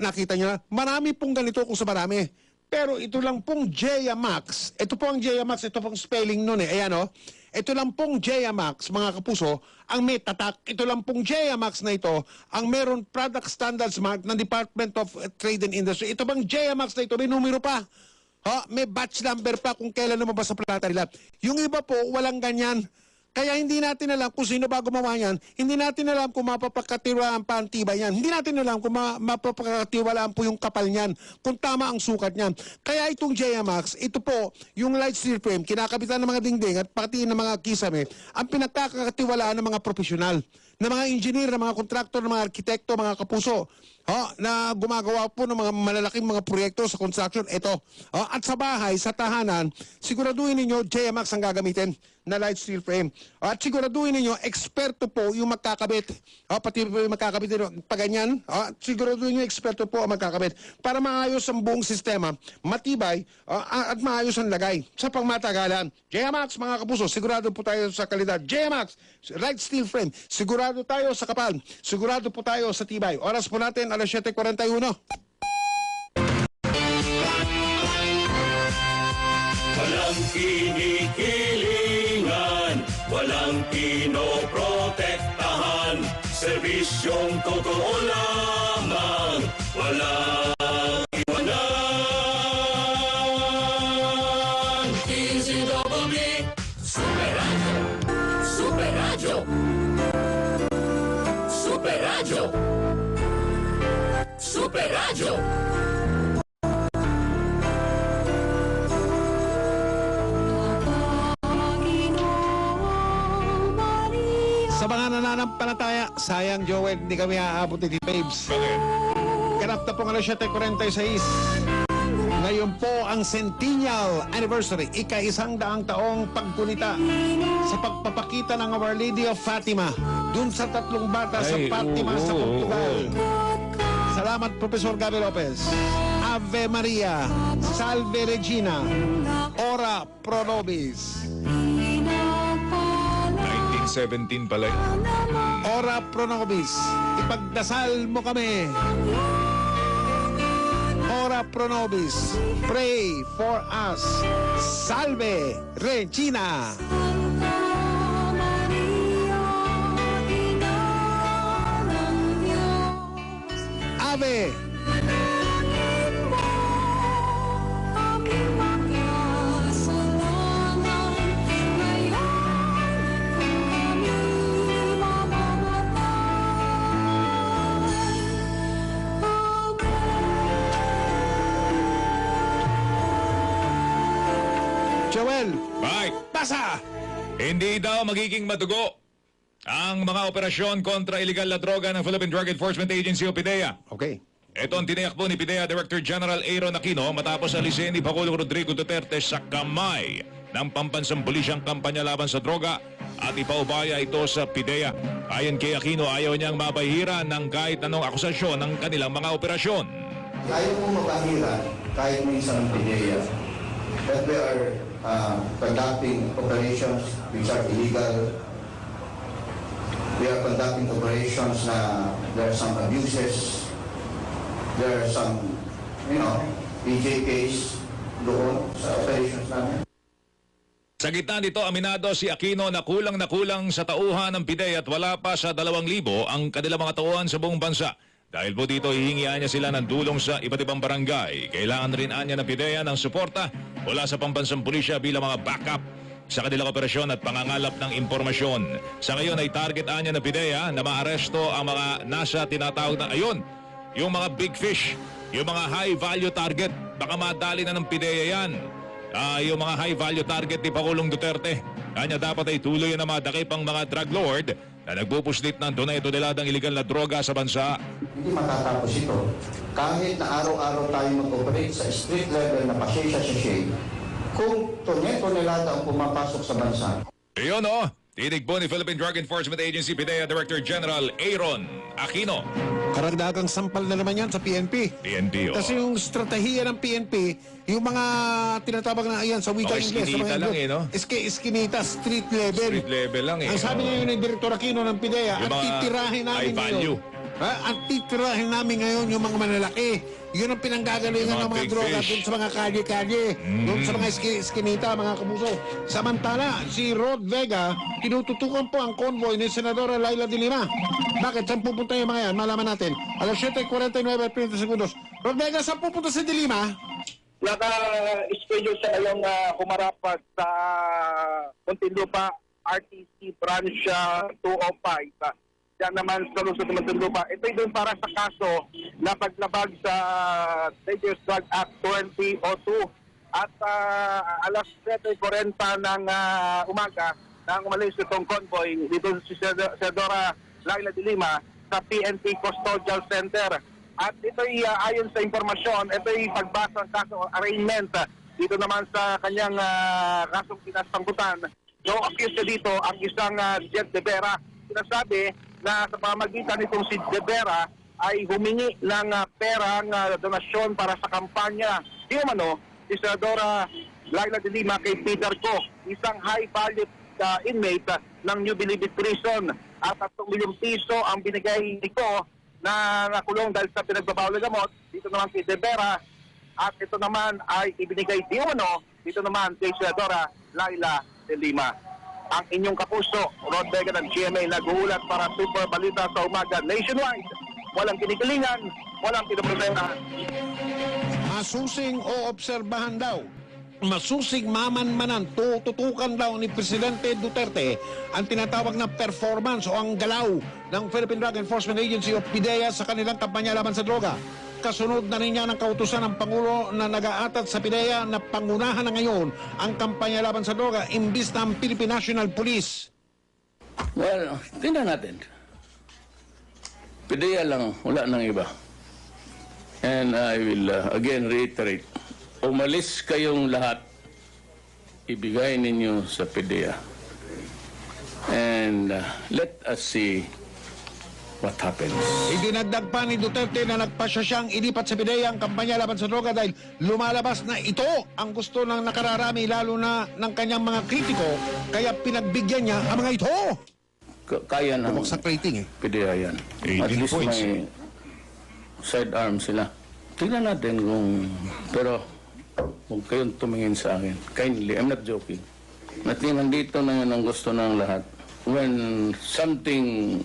Nakita nyo na? Marami pong ganito kung sa marami. Pero ito lang pong JMax. Ito po ang JMax. Ito pong spelling nun Ayan Ito lang pong JMax, mga kapuso, ang may tatak. Ito lang pong JMax na ito, ang meron product standards mark ng Department of Trade and Industry. Ito bang JMax na ito, may numero pa. May batch number pa kung kailan lumabas sa plata nila. Yung iba po, walang ganyan. Kaya hindi natin alam kung sino ba gumawa yan. Hindi natin alam kung mapapagkatiwalaan pa ang tibay yan. Hindi natin alam kung mapapagkatiwalaan po yung kapal niyan. Kung tama ang sukat niyan. Kaya itong JMax, ito po, yung light steel frame, kinakabitan ng mga dingding at pati ng mga kisame, ang pinagkakatiwalaan ng mga profesional, ng mga engineer, ng mga kontraktor, ng mga arkitekto, mga kapuso, na gumagawa po ng mga malalaking mga proyekto sa construction. Ito. At sa bahay, sa tahanan, siguraduhin ninyo, JMax ang gagamitin. na light steel frame. At siguraduhin ninyo, eksperto po yung magkakabit. Pati po yung magkakabit nyo, pag ganyan, siguraduhin nyo, eksperto po ang magkakabit. Para maayos ang buong sistema, matibay, at maayos ang lagay sa pangmatagalan. JMax, mga kapuso, sigurado po tayo sa kalidad. JMax, light steel frame, sigurado tayo sa kapal, sigurado po tayo sa tibay. Oras po natin, alas 7:41. Walang kinikilingan, walang pinoprotektahan, serbisyong totoo lamang, walang iwanan. DZWB, Super Radio, Super Radio, Super Radio, Super Radio. Sa mga nananampalataya, sayang Joel, hindi kami aabot ni Babes. Ganap na pong alas 7:46. Ngayon po ang centennial anniversary, ika-100 taong paggunita sa pagpapakita ng Our Lady of Fatima dun sa 3 bata sa Fatima sa Portugal. Salamat, Professor Gabi Lopez. Ave Maria, Salve Regina, Ora Pro Nobis. 17 pala yun. Ora Pro Nobis, ipagdasal mo kami. Ora Pro Nobis, pray for us. Salve Regina. Ave. Joel, Bye. basa! Hindi daw magiging madugo ang mga operasyon kontra illegal na droga ng Philippine Drug Enforcement Agency o PDEA. Okay. Ito ang tiniyak po ni PDEA Director General Aaron Aquino matapos alisin ni Pangulong Rodrigo Duterte sa kamay ng pambansang pulisyang kampanya laban sa droga at ipaubaya ito sa PDEA. Ayon kay Aquino, ayaw niyang mabahira ng kahit anong akusasyon ng kanilang mga operasyon. Ayaw mo mabahira kahit minsan ng PDEA that we are conducting operations which are illegal. We are conducting operations na there are some abuses, there are some, PJKs doon sa operations namin. Sa gitna nito, aminado si Aquino na kulang sa tauhan ng PDEA at wala pa sa 2,000 ang kanilang mga tauhan sa buong bansa. Dahil po dito, hihingian niya sila ng tulong sa iba't ibang barangay. Kailangan rin niya ng PDEA ng suporta mula sa pambansang pulisya bilang mga backup sa kanilang operasyon at pangangalap ng impormasyon. Sa ngayon ay target niya ng PDEA na maaresto ang mga nasa tinatawag na yung mga big fish, yung mga high value target. Baka madali na ng PDEA yan. Yung mga high value target ni Pangulong Duterte. Kanya dapat ay tuloy na madakip ang mga drug lord na nagpupuslit ng tunay-tuneladang iligal na droga sa bansa. Hindi matatapos ito. Kahit na araw-araw tayo mag-operate sa street level na pasensya-sashay, kung tunay-tunelada ang pumapasok sa bansa. Iyon tinig po ni Philippine Drug Enforcement Agency PDEA Director General Aaron Aquino. Karagdagang sampal na naman yan sa PNP. PNP, Kasi yung estratehiya ng PNP, yung mga tinatawag na ayan sa wika Ingles. Eskinita lang Eskinita, street level. Street level lang Ang sabi niya yun ng Director Aquino ng PDEA, Yung ang mga titirahin namin high value. ngayon. Ang titirahin namin ngayon yung mga malalaki. Yun ang pinanggagalingan ng mga big droga fish. doon sa mga kalye-kalye. Doon sa mga eskinita, mga kapuso. Samantala, si Rod Vega, tinututukan po ang convoy ni Senadora Laila de Lima. Bakit? Saan pupunta yung mga yan? Malaman natin. Alas 7:49 segundos. Rod Vega, saan pupunta si de Lima? Naka-schedule siya ngayong kumarapat sa Muntinlupa RTC branch 205. Yan naman sa Luzon ng Muntinlupa. Ito'y doon para sa kaso na paglabag sa Dangerous Drug Act 2002. At alas 7:40 ng umaga nang umalis itong convoy dito si Senadora Laila de Lima sa PNP Custodial Center. At ito'y ayon sa impormasyon, ito'y pagbasa ng kaso arraignment dito naman sa kanyang kasong pinasangkutan So, accused na dito ang isang Jet De Vera. Sinasabi na sa pamagitan nitong si De Vera ay humingi ng perang donasyon para sa kampanya. Di umano, si Senadora Laila de Lima kay Peter Ko, isang high-value inmate ng New Bilibid Prison. At 3 milyong piso ang binigay ni Ko na nakulong dahil sa pinagbabawal ng gamot. Dito naman kay De Vera. At ito naman ay ibinigay di umano dito naman kay Senadora Laila de Lima. Ang inyong kapuso, Rod Vega ng GMA, nag-uulat para Super Balita sa Umaga nationwide. Walang kinikilingan, walang pinoproblema. Masusing o obserbahan daw. Masusing mamanmanan, tututukan daw ni Presidente Duterte ang tinatawag na performance o ang galaw ng Philippine Drug Enforcement Agency o PDEA sa kanilang kampanya laban sa droga. Kasunod na rin niya ng kautusan ng Pangulo na nag-aatat sa PDEA na pangunahan na ngayon ang kampanya laban sa droga imbis na ang Philippine National Police. Well, tingnan natin. PDEA lang, wala nang iba. And I will again reiterate, umalis kayong lahat, ibigay ninyo sa PDEA. And let us see what happens. Idinagdag pa ni Duterte na nagpasya siyang ilipat sa PDEA ang kampanya laban sa droga dahil lumalabas na ito ang gusto ng nakararami lalo na ng kanyang mga kritiko kaya pinagbigyan niya ang mga ito. Kaya ng Bumagsak rating PDEA yan. At 18 least points. may sidearm sila. Tingnan natin kung... Pero huwag kayong tumingin sa akin. Kindly, I'm not joking. Natingnan dito na yun ang gusto ng lahat. When something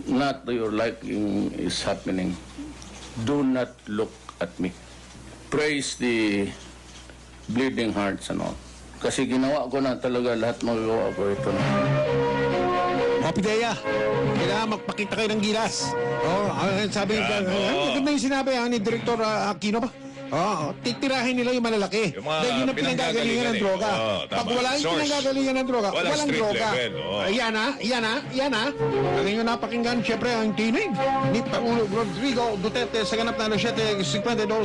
not to your liking is happening, do not look at me. Praise the bleeding hearts and all. Kasi ginawa ko na talaga lahat magagawa ko ito na. O PDEA, kailangan magpakita kayo ng gilas. Sabi, maganda yung sinabi ni Director Aquino ba? Titirahin nila yung malalaki. Yung mga Dahil yun ang pinanggagalingan ng droga. Pag wala yung Source. pinanggagalingan ng droga, Walang walang street droga. level, Yan na. Ang inyong napakinggan, syempre, ang tinig ni Pangulo Rodrigo Duterte sa ganap na 7:52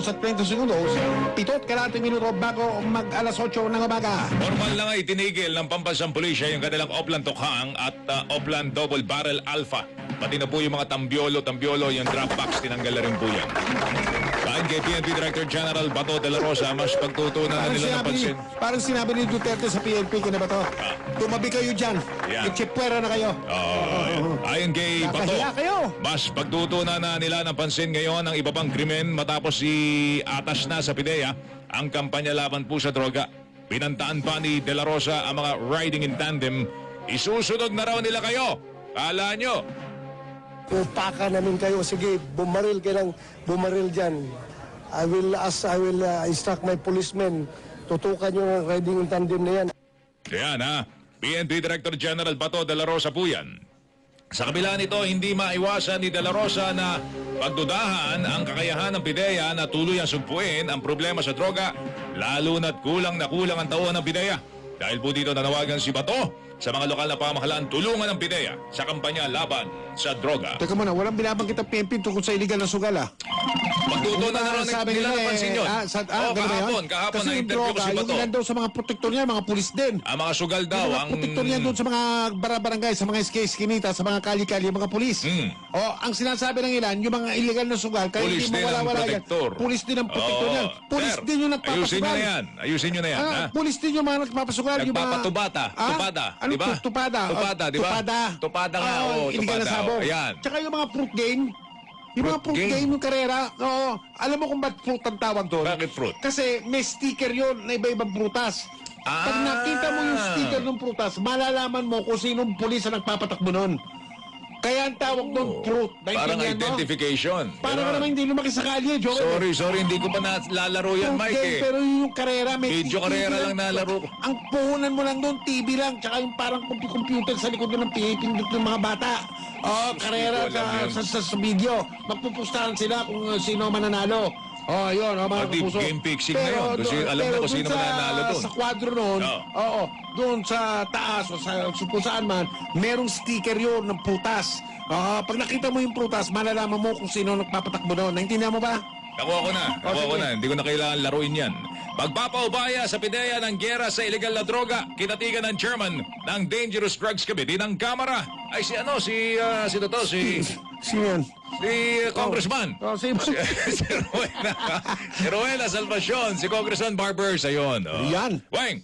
at 30 segundos. 7.00 minuto bago mag-alas 8 ng umaga. Normal na nga itinigil ng Pambansang Pulisya yung kanilang Oplan Tokhang at Oplan Double Barrel Alpha. Pati na po yung mga tambiolo, yung drop box, tinanggal na rin po yan. Ayon kay PNP Director General Bato de la Rosa, mas pagtutunan na nila ng pansin. Parang sinabi ni Duterte sa PNP, kina ba to? Tumabi kayo dyan. Yeah. Ichipwera na kayo. Ayon kay Bato, Nakahiya kayo. mas pagtutunan na nila ng pansin ngayon ang iba pang krimen matapos atas na sa PDEA ang kampanya laban po sa droga. Pinantaan pa ni De La Rosa ang mga riding in tandem. Isusunod na raw nila kayo. Kala nyo? Upaka namin kayo. Sige, bumaril kayo ng bumaril dyan. I will instruct my policemen. Tutukan yung riding in tandem na yan. Yan ha. PNP Director General Bato de la Rosa po yan. Sa kabila nito, hindi maiwasan ni De La Rosa na pagdudahan ang kakayahan ng PDEA na tuloy ang sugpuin ang problema sa droga, lalo na't kulang na kulang ang tauhan ng PDEA. Dahil po dito nanawagan si Bato sa mga lokal na pamahalaan tulungan ng PDEA sa kampanya laban sa droga. Teka muna, walang binabanggit ang PNP tungkol sa illegal na sugal Pagtutunan na raw nila napansin yun. Kahapon kasi na-interview ko si Bato. Yung ilan daw sa mga protektor niya, mga pulis din. Ang mga sugal daw, Yung mga protektor niya doon sa mga barangay, sa mga eskinita, sa mga kali-kali, mga pulis. Ang sinasabi ng ilan, yung mga illegal na sugal, kaya Pulis hindi din ang mawala-wala yan. protektor. Pulis din ang protektor niyan. Pulis Sir, din yung nagpapasugal. Ayusin nyo na yan. Ha? Pulis din yung mga nagpapasugal. Nagpapatubata. Tupada. Ano Diba? tupada? Tupada, di ba? Tupada nga, illegal na tupada. sabong. Ayan. Tsaka yung mga fruit game, yung mga fruit game, yung karera, alam mo kung ba't fruit ang tawag doon? Bakit fruit? Kasi may sticker yon na iba-ibang prutas. Pag nakita mo yung sticker ng prutas, malalaman mo kung sinong pulis ang nagpapatakbo nun. Kaya ang tawag doon fruit. Parang Naintindihan mo? identification. Parang ka naman hindi lumaki sa kalye, Joke. Sorry, hindi ko pa nalalaro yan, Fruit Mike. game, pero yung karera, may Video TV karera lang nalaro ko. Ang puhunan mo lang doon, TV lang, tsaka yung parang computer sa likod doon ng pinipindot ng mga bata. Karera sa video. Magpupustahan sila kung sino mananalo. Yun, mga Deep kapuso. game fixing na yun. Kasi alam mo kung sino mananalo doon. Sa kwadro noon, doon sa taas o sa kung saan man, merong sticker yun ng prutas. Pag nakita mo yung prutas, malalaman mo kung sino nagpapatakbo doon. Naintindihan mo ba? Nakuha ko na. Hindi ko na kailangan laruin yan. Pagpapaubaya sa PIDEA ng gyera sa illegal na droga, kinatigan ng chairman ng Dangerous Drugs Committee ng Kamara. Ay si Congressman. Si Si Rowena Salvacion, si Congressman Barbers, ayun. Yan. Weng.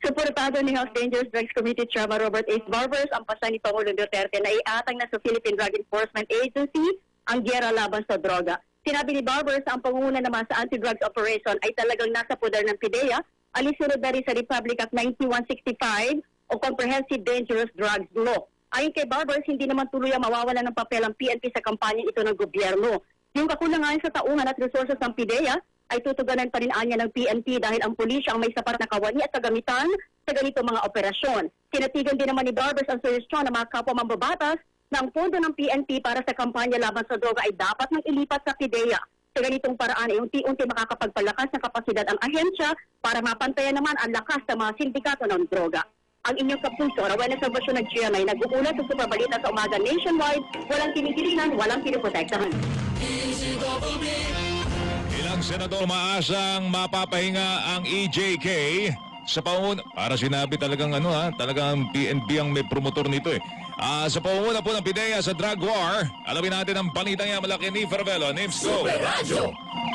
Suportado ni House Dangerous Drugs Committee Chairman Robert H. Barbers ang pasa ni Pangulong Duterte na iatang na sa Philippine Drug Enforcement Agency ang gyera laban sa droga. Sinabi ni Barbers ang pangunguna naman sa anti-drugs operation ay talagang nasa poder ng PIDEA, alisunod na rin sa Republic Act 9165 o Comprehensive Dangerous Drugs Law. Ayon kay Barbers, hindi naman tuloy ang mawawala ng papel ang PNP sa kampanya ito ng gobyerno. Yung kakulangan sa taungan at resources ng PIDEA ay tutuganan pa rin anya ng PNP dahil ang pulisya ang may sapat na kawani at kagamitan sa ganito mga operasyon. Tinatigan din naman ni Barbers ang suhestyon ng mga kapwa mambabatas na ang pondo ng PNP para sa kampanya laban sa droga ay dapat nang ilipat sa PIDEA. Sa ganitong paraan ay unti-unti makakapagpalakas ng kapasidad ang ahensya para mapantayan naman ang lakas ng mga sindikato ng droga. Ang inyong kapuso, Rowena Salvacion ng GMA, nag-uulat sa Superbalita sa umaga nationwide, walang kinikilingan, walang pinoprotektahan. Ilang senador maasang mapapahinga ang EJK sa pangunguna. Para sinabi talagang talagang PNP ang may promotor nito eh. Sa pangunguna po ng PIDEA sa drug war, alamin natin ang balitang yan malaki ni Fervelo. Nifso.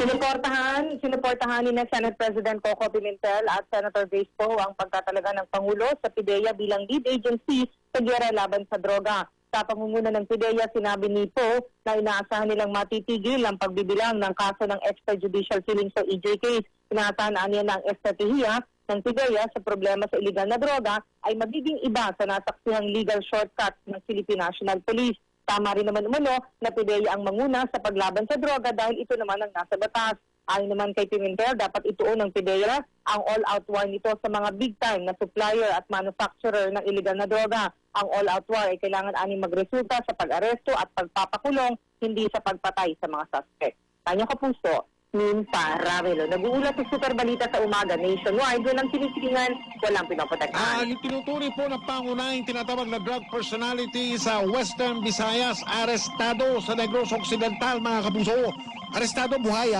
Sinuportahan ni na Senate President Coco Pimentel at Senator Grace Poe ang pagtatalaga ng Pangulo sa PIDEA bilang lead agency sa gyera laban sa droga. Sa pangunguna ng PIDEA, sinabi ni Poe na inaasahan nilang matitigil ang pagbibilang ng kaso ng extrajudicial killing sa EJK. Inaasahan niya na ang estratehiya ng PIDEA sa problema sa iligal na droga ay magiging iba sa nasaksihang legal shortcut ng Philippine National Police. Tama rin naman umano na PIDEA ang manguna sa paglaban sa droga dahil ito naman ang nasa batas. Ayon naman kay Pimentel, dapat ituon ng PIDEA ang all-out war nito sa mga big-time na supplier at manufacturer ng iligal na droga. Ang all-out war ay kailangan aning magresulta sa pag-aresto at pagpapakulong, hindi sa pagpatay sa mga suspect. Tanya Kapuso, Ninfa Ravelo. Nag-uulat sa Superbalita sa umaga nationwide. Walang kinikilingan, walang pinoprotektahan. Yung tinuturi po ng pangunahing tinatawag na drug personality sa Western Visayas, arestado sa Negros Occidental, mga kapuso. Arestado, buhay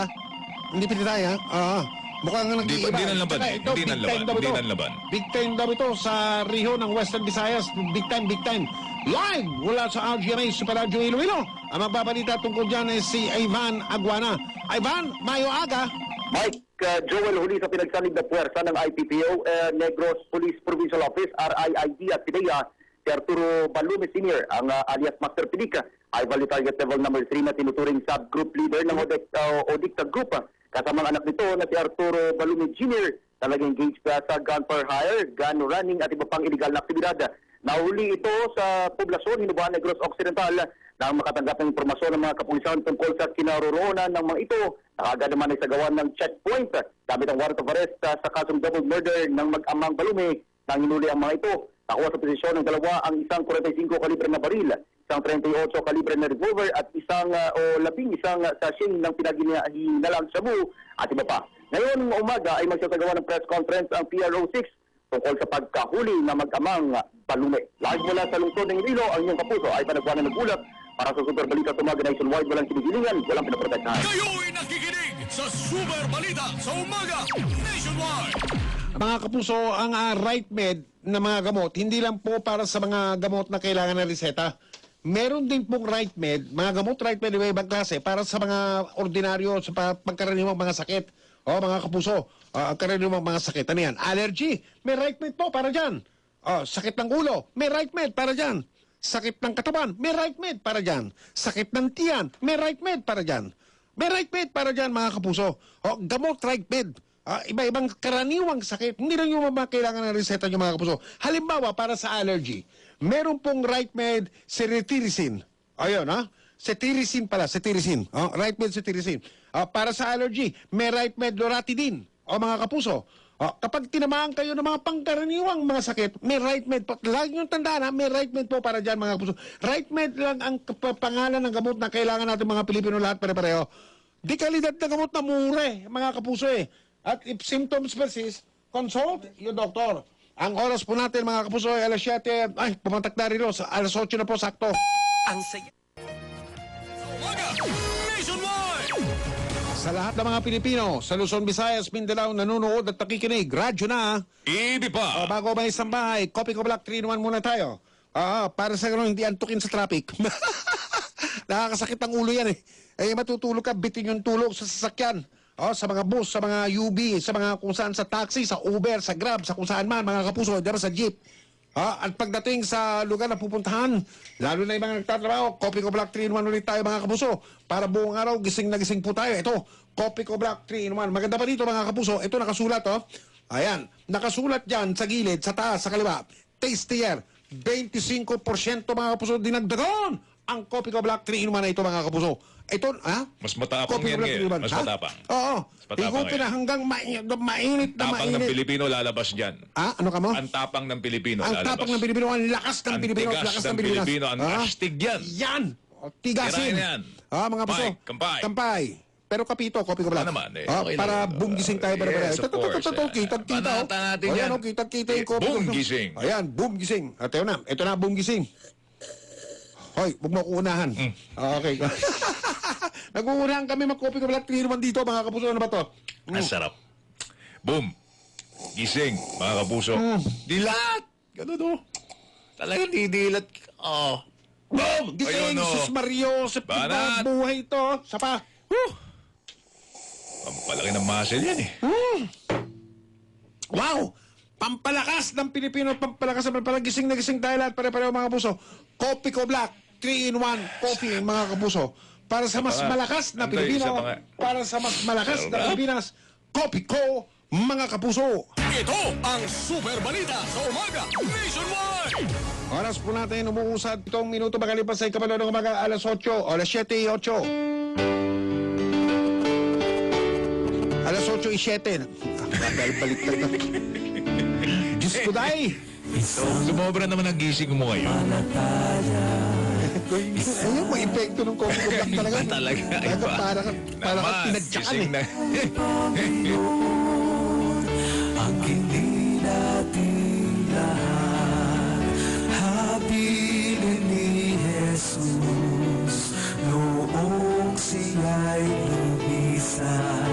Hindi pinitay mukhang nag-iiba. Hindi nanlaban. Big time daw ito sa Riho ng Western Visayas. Big time. Live mula sa RGMA Super Radio Iloilo. Ang magbabalita tungkol dyan ay si Ivan Aguana. Ivan, mayo aga. Mike, Joel, huli sa pinagsalig na puwersa ng IPPO, Negros Police Provincial Office, RIID at PIDEA, si Arturo Balume Sr., ang alias Master Pilica, ay value target level number 3 na tinuturing subgroup leader ng ODICTA Group. Kasama ang anak nito na si Arturo Balume Jr., talagang engaged sa gun for hire, gun running at iba pang illegal na aktibidad. Nahuli ito sa poblasyon Hinubahan Negros Occidental nang makatanggap ng impormasyon ng mga kapulisan tungkol sa kinaroroonan ng mga ito. Nakagad naman ay sagawan ng checkpoint gamit ang warrant of arrest sa kasong double murder ng mag-amang Balume nang hinuli ang mga ito. Nakuha sa posisyon ng dalawa ang isang 45 kalibre na baril, isang 38 kalibre na revolver at isang 11 sachet ng pinaginalang shabu at iba pa. Ngayon umaga ay magsasagawa ng press conference ang PRO6 tungkol sa pagkahuli na mag-amang Balume. Live mula sa lungsod ng Iloilo, ang inyong kapuso ay panagbuhan ng nagulat para sa Super Balita sa umaga nationwide. Walang kinigilingan, walang pinaprotektahan. Kayo'y nakikinig sa Super Balita sa umaga nationwide. Mga kapuso, ang right med na mga gamot, hindi lang po para sa mga gamot na kailangan ng reseta. Meron din pong right med, mga gamot right med ng ibang klase para sa mga ordinaryo, sa pagkaraniwang mga sakit. Mga kapuso, karaniwang mga sakit. Ano yan? Allergy, may right med po para dyan. Sakit ng ulo, may right med para dyan. Sakit ng katawan, may right med para dyan. Sakit ng tiyan, may right med para dyan. May right med para dyan, mga kapuso. Gamot right med. Iba-ibang karaniwang sakit. Hindi lang yung mga kailangan ng reseta nyo, mga kapuso. Halimbawa, para sa allergy, meron pong right med cetirizine. Ayun, cetirizine pala, cetirizine. Right med cetirizine. Para sa allergy, may right med loratadine. Mga kapuso, kapag tinamaan kayo ng mga pangkaraniwang mga sakit, may right med po. Lagi nyo tandaan, may right med po para dyan, mga kapuso. Right med lang ang pangalan ng gamot na kailangan natin mga Pilipino lahat pare-pareho. Di kalidad na gamot na mure, mga kapuso At if symptoms persist, consult your doctor. Ang oras po natin, mga kapuso, ay alas 7. Ay, pumantak na rin sa alas 8 na po, sakto. Ang saya. Umaga nationwide. Sa lahat ng mga Pilipino, sa Luzon, Visayas, Mindanao, nanonood at nakikinig, radyo na. Ibi pa. O, bago ba isang bahay, Kopi Ko Black 3-in-1 muna tayo. Para sa gano'n, hindi antukin sa traffic. Nakakasakit ang ulo yan eh. Matutulog ka, bitin yung tulog sa sasakyan. Sa mga bus, sa mga UB, sa mga kung saan, sa taxi, sa Uber, sa Grab, sa kung saan man, mga kapuso, diba sa jeep. At pagdating sa lugar na pupuntahan, lalo na yung mga nagtatrabaho, Kopi Ko Black 3-in-1 ulit tayo mga kapuso. Para buong araw, gising na gising po tayo. Ito, Kopi Ko Black 3-in-1. Maganda pa dito mga kapuso. Ito nakasulat, Ayan, nakasulat dyan sa gilid, sa taas, sa kaliwa. Tastier, 25% mga kapuso dinagdagon ang Kopi Ko Black 3-in-1 na ito mga kapuso. Ito, Mas matapang Kopi Ko yan Black ngayon. 3-in-1. Mas matapang. Oo. Mas matapang Higupin na hanggang mainit na Tapang ng mainit. Pilipino lalabas dyan. Ano ka mo? Ang tapang ng Pilipino Ang lalabas. tapang ng Pilipino, ang lakas ng Pilipino, Ang tigas ng Pilipino, ang astig yan. Yan! Tigasin. Tirahin yan. Mga puso. Mike, kampay. Kampay. Pero kapito, Kopi Ko Black. naman, okay para lang. bumgising tayo. Yes, of course. Kitang-kita. Panata natin yan. Kitang-kita yung Kopi Ko. Bumgising. Ayan, bumgising. At ito na, bumgising. Hoy, huwag mo kuunahan. Okay. Nag-uunahan kami mag-Kopi Ko Black 3-in-1 dito, mga kapuso. Ano ba to? Ang sarap. Boom. Gising, mga kapuso. Dilat! Ganun Talagang didilat. Boom! Gising! Ayun, Sus Mario! Sa Banat! buhay ito. Sapa. Pampalaki ng muscle yan eh. Wow! Pampalakas ng Pilipino, pampalakas ng gising na gising tayo lahat, pare-pareho mga kapuso. Kopi Ko Black, 3-in-1 coffee, mga kapuso. Para sa mas malakas na Pilipino, para sa mas malakas na Pilipinas, Kopi Ko, mga kapuso. Ito ang Super Balita sa Umaga Nationwide. Oras po natin umuusad 7 minuto makalipas sa ikapalo ng umaga, alas 8 o alas 7:08. Alas 8:07. Baliktad na. Diyos ko dahi. Sumobra naman ang gising mo ngayon. Ayun, may epekto ng Kopi Ko Black talaga. Talaga. Para ka tinadyakan eh. Ang hindi natin lahat habilin ni Jesus noong siya'y lumisan.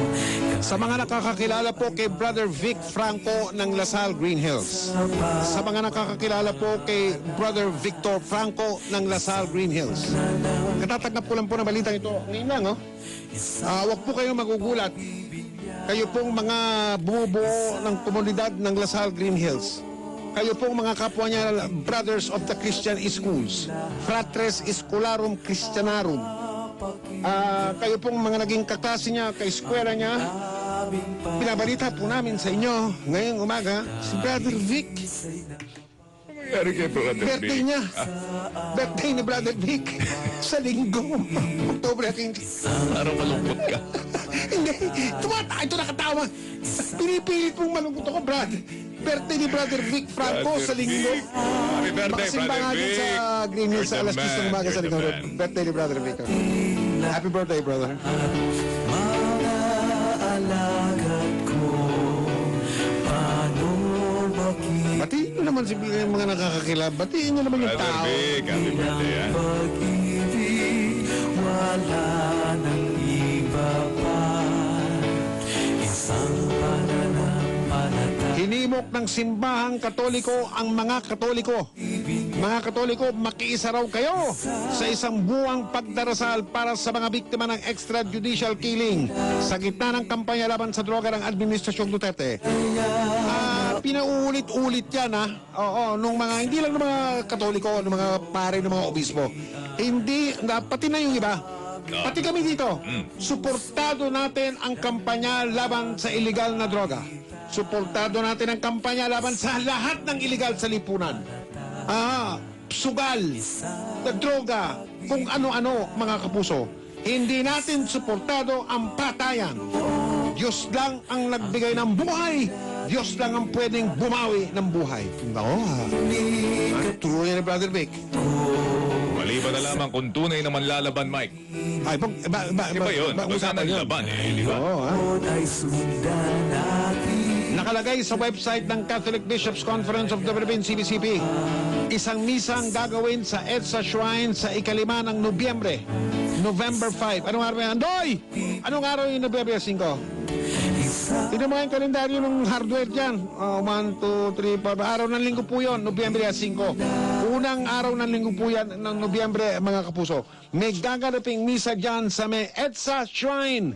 Sa mga nakakakilala po kay Brother Vic Franco ng Lasal Green Hills. Sa mga nakakakilala po kay Brother Victor Franco ng Lasal Green Hills. Katatanggap ko lang po ng balitang ito. Ngayon lang, huwag po kayong magugulat. Kayo pong mga bumubuo ng komunidad ng Lasal Green Hills. Kayo pong mga kapwa niya, Brothers of the Christian Schools. Fratres Scholarum Christianarum. Kayo pong mga naging kaklase niya, ka-eskwela niya. Pinabalita po namin sa inyo ngayong umaga si Brother Vic. Nangyari kay Brother Birthday Vic. niya. Birthday ni Brother Vic sa linggo. October 15. Araw malungkot ka. Hindi. Ito nakatawa. Pinipilit mong malungkot ako, Brad. Birthday ni Brother Vic Franco sa linggo. Happy birthday, Makasimba Brother nga din Vic. sa Green Hills sa You're alas the 10 ng umaga man. sa linggo. You're the man. Birthday ni Brother Vic. Happy birthday, brother. Mga alagad ko, paano bakit Batiin nyo naman si mga nakakakilab. Batiin nyo naman yung Brother tao. Vic, happy birthday, ha? pag-ibig wala nang iba pa, isang pananampalataya. Hinimok ng simbahang Katoliko ang mga Katoliko. Mga Katoliko, makiisa raw kayo sa isang buwang pagdarasal para sa mga biktima ng extrajudicial killing sa gitna ng kampanya laban sa droga ng Administrasyong Duterte. Pinauulit-ulit yan, nung mga, hindi lang ng mga Katoliko, ng mga pare, ng mga obispo. Hindi, pati na yung iba. Pati kami dito, suportado natin ang kampanya laban sa illegal na droga. Suportado natin ang kampanya laban sa lahat ng illegal sa lipunan. Sugal, na droga, kung ano-ano mga kapuso. Hindi natin suportado ang patayan. Diyos lang ang nagbigay ng buhay. Diyos lang ang pwedeng bumawi ng buhay. True yan ni Brother Vic. Maliban na lamang kung tunay na manlalaban, Mike. Ay, Iba yun. Kung saan ang laban, di ba? Ay sundan natin. Nakalagay sa website ng Catholic Bishops Conference of the Philippines, CBCP, isang misa ang gagawin sa EDSA Shrine sa 5 ng Nobyembre. November 5. Anong araw yan? Andoy! Anong araw yung November 5? Tignan mo yung kalendaryo ng hardware dyan. 1, 2, 3, 4. Araw ng linggo po yun, Nobyembre 5. Unang araw ng linggo po yan ng Nobyembre, mga kapuso. May gaganaping misa dyan sa may EDSA Shrine.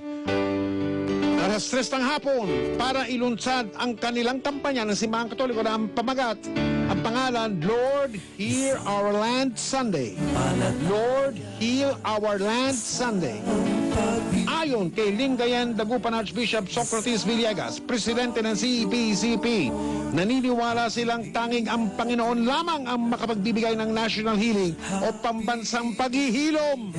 Alas 3 ng hapon para ilunsad ang kanilang kampanya ng Simbahang Katoliko na ang pamagat, ang pangalan, Lord, Heal Our Land Sunday. Lord, Heal Our Land Sunday. Ayon kay Lingayen Dagupan Archbishop Socrates Villegas, presidente ng CEP, naniniwala silang tanging ang Panginoon lamang ang makapagbibigay ng national healing o pambansang paghihilom.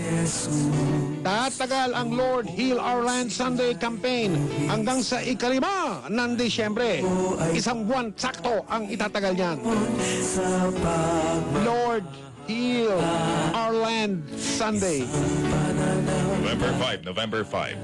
Tatagal ang Lord Heal Our Land Sunday campaign hanggang sa 5 ng Disyembre. Isang buwan sakto ang itatagal niyan. Lord Heal Our Land Sunday. November 5.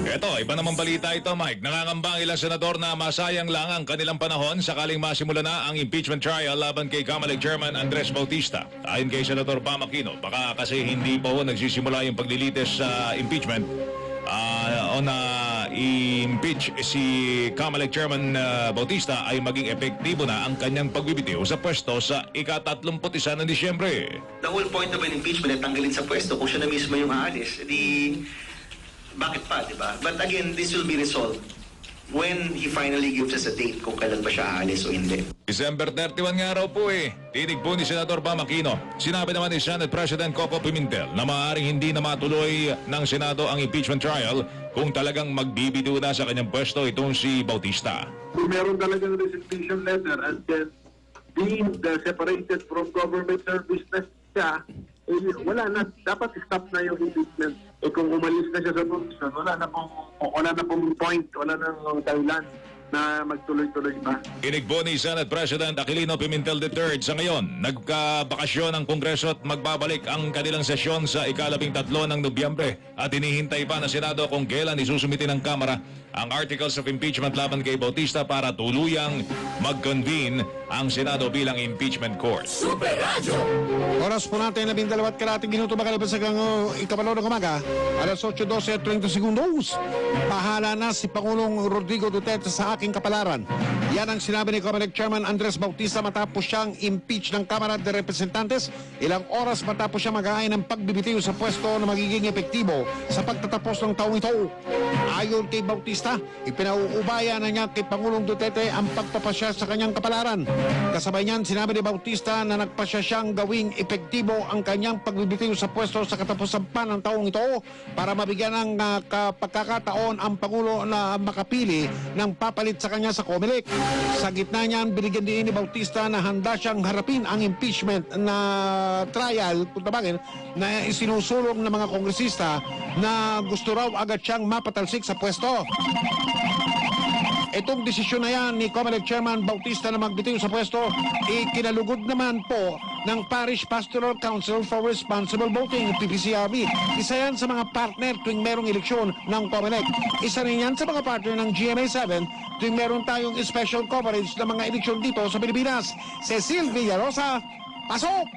Ito, iba namang balita ito, Mike. Nangangamba ang ilang senador na masayang lang ang kanilang panahon sakaling masimula na ang impeachment trial laban kay Comelec Chairman Andres Bautista. Ayon kay Senador Pam Aquino, baka kasi hindi pa nagsisimula yung paglilitis sa impeachment o na i-impeach si Comelec Chairman Bautista ay maging epektibo na ang kanyang pagbibitiw sa pwesto sa ika-31 ng Disyembre. The whole point of an impeachment ay tanggalin sa pwesto kung siya na mismo yung aalis. Bakit pa, di ba? But again, this will be resolved when he finally gives us a date kung kailan ba siya aalis o hindi. December 31 nga raw po Tinig po ni Senador Pam Aquino. Sinabi naman ni Senate President Coco Pimentel na maaaring hindi na matuloy ng Senado ang impeachment trial kung talagang magbibitiw na sa kanyang pwesto itong si Bautista. Kung meron talagang resignation letter and then deemed separated from government service na siya, wala na, dapat stop na yung impeachment. Kung umalis na siya sa posisyon, wala na pong point, wala nang dahilan na magtuloy-tuloy pa. Inig po ni Senate President Aquilino Pimentel III sa ngayon, nagkabakasyon ang Kongreso at magbabalik ang kanilang sesyon sa ika-13 ng Nobyembre at hinihintay pa ng Senado kung kailan isusumiti ng Kamara ang articles of impeachment laban kay Bautista para tuluyang mag-convene ang Senado bilang impeachment court. Super Radio! Oras po natin 12 minuto makalipas sa ikapalo ng umaga. Alas 8:12 at 30 segundos. Bahala na si Pangulong Rodrigo Duterte sa aking kapalaran. Yan ang sinabi ni Comelec Chairman Andres Bautista matapos siyang impeach ng Kamara de Representantes. Ilang oras matapos siya mag-aay ng pagbibitiw sa pwesto na magiging epektibo sa pagtatapos ng taong ito. Ayon kay Bautista, ipinauubaya na niya kay Pangulong Duterte ang pagpapasya sa kanyang kapalaran. Kasabay niyan, sinabi ni Bautista na nagpasya siyang gawing epektibo ang kanyang pagbibitiw sa pwesto sa katapusan pa ng taong ito para mabigyan ng pagkakataon ang Pangulo na makapili ng papalit sa kanya sa Comelec. Sa gitna niyan, binigyan din ni Bautista na handa siyang harapin ang impeachment na trial, na isinusulong ng mga kongresista na gusto raw agad siyang mapatalsik sa pwesto. Itong desisyon na yan ni Comelec Chairman Bautista na magbitiw sa pwesto, ikinalugod naman po ng Parish Pastoral Council for Responsible Voting, PPCRB. Isa yan sa mga partner tuwing merong eleksyon ng Comelec. Isa rin yan sa mga partner ng GMA7 tuwing meron tayong special coverage ng mga eleksyon dito sa Pilipinas. Cecil Villarosa, pasok!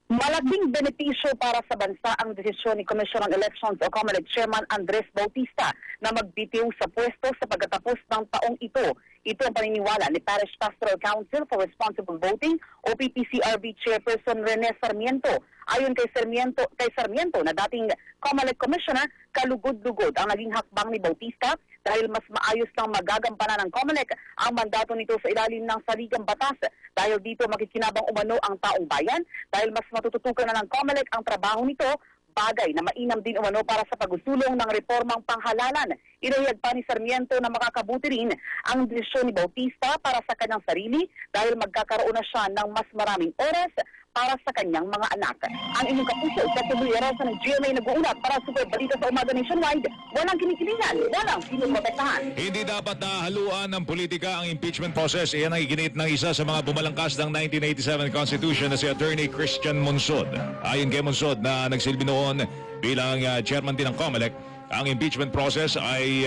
Malaking benepisyo para sa bansa ang desisyon ni Commission on Elections o Comelec Chairman Andres Bautista na magbitiw sa pwesto sa pagkatapos ng taong ito. Ito ang paniniwala ni Parish Pastoral Council for Responsible Voting o PPCRB Chairperson Rene Sarmiento. Ayon kay Sarmiento na dating Comelec Commissioner, kalugod-lugod ang naging hakbang ni Bautista dahil mas maayos nang magagampanan ng Comelec ang mandato nito sa ilalim ng saligang batas. Dahil dito makikinabang umano ang taong bayan dahil mas matututukan na ng Comelec ang trabaho nito, bagay na mainam din umano para sa pagsulong ng reformang panghalalan. Inihayag pa ni Sarmiento na makakabuti rin ang desisyon ni Bautista para sa kanyang sarili dahil magkakaroon na siya ng mas maraming oras para sa kanyang mga anak. Ang inyong kapuso, Cecil Villarosa ng GMA nag-uulat para Super Balita sa Umaga Nationwide. Walang kinikilingan, walang sinuprotektahan. Hindi dapat nahaluan ng politika ang impeachment process. Iyan ang iginit ng isa sa mga bumalangkas ng 1987 Constitution na si Attorney Christian Monsod. Ayon kay Monsod na nagsilbi noon bilang chairman din ng Comelec, ang impeachment process ay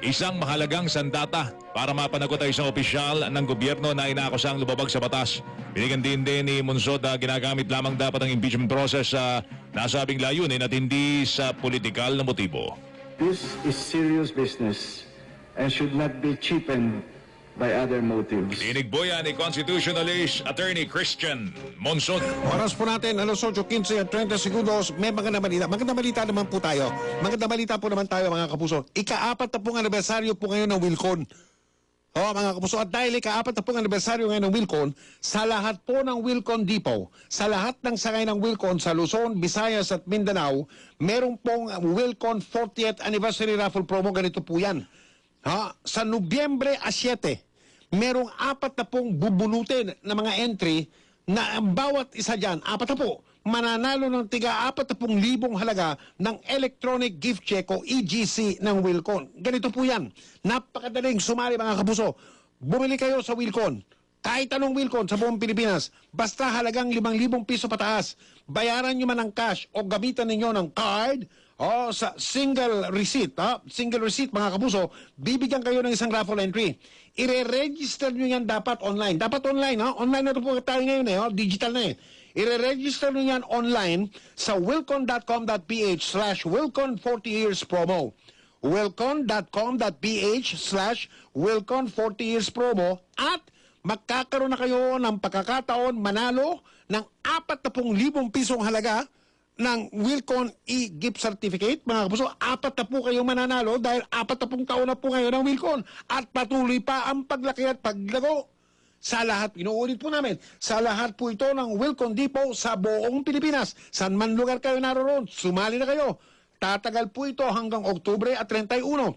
isang mahalagang sandata para mapanagot ang isang opisyal ng gobyerno na inaakusang lumabag sa batas. Binigyan din ni Monsod na ginagamit lamang dapat ang impeachment process sa nasabing layunin at hindi sa politikal na motibo. This is serious business and should not be cheapened by other motives. Tinigbo yan ni Constitutionalist Attorney Christian Monsod. Oras po natin, alas 8:15 at 30 segundos. May magandang balita. Magandang balita naman po tayo. Magandang balita po naman tayo, mga kapuso. Ika-4 na pong anibersaryo po ngayon ng Wilcon. Mga kapuso, at dahil ika-4 na pong anibersaryo ngayon ng Wilcon, sa lahat po ng Wilcon Depot, sa lahat ng sakay ng Wilcon sa Luzon, Visayas at Mindanao, meron pong Wilcon 40th Anniversary Raffle Promo. Ganito po yan. Sa Nobyembre 7, merong 4 na pong bubulutin na mga entry na ang bawat isa dyan, 4 na po, mananalo ng tiga 40,000 halaga ng electronic gift check o EGC ng Wilcon. Ganito po yan. Napakadaling sumali, mga kapuso. Bumili kayo sa Wilcon. Kahit anong Wilcon sa buong Pilipinas, basta halagang 5,000 piso pataas, bayaran nyo man ng cash o gamitan ninyo ng card o sa single receipt, single receipt, mga kapuso, bibigyan kayo ng isang raffle entry. Ire-register nyo yan dapat online. Dapat online, online na ito po tayo ngayon, digital na eh. Ire-register nyo yan online sa wilcon.com.ph/Wilcon 40 years promo. wilcon.com.ph/Wilcon 40 years promo at magkakaroon na kayo ng pagkakataon manalo ng 40,000 pisong halaga ng Wilcon e-gift certificate. Mga kapuso, 4 na po kayo mananalo dahil 40 taon na po ngayon ng Wilcon at patuloy pa ang paglaki at paglago. Sa lahat, inuulit po namin, sa lahat po ito ng Wilcon Depot sa buong Pilipinas. Saan man lugar kayo naroon, sumali na kayo. Tatagal po ito hanggang Oktubre at 31.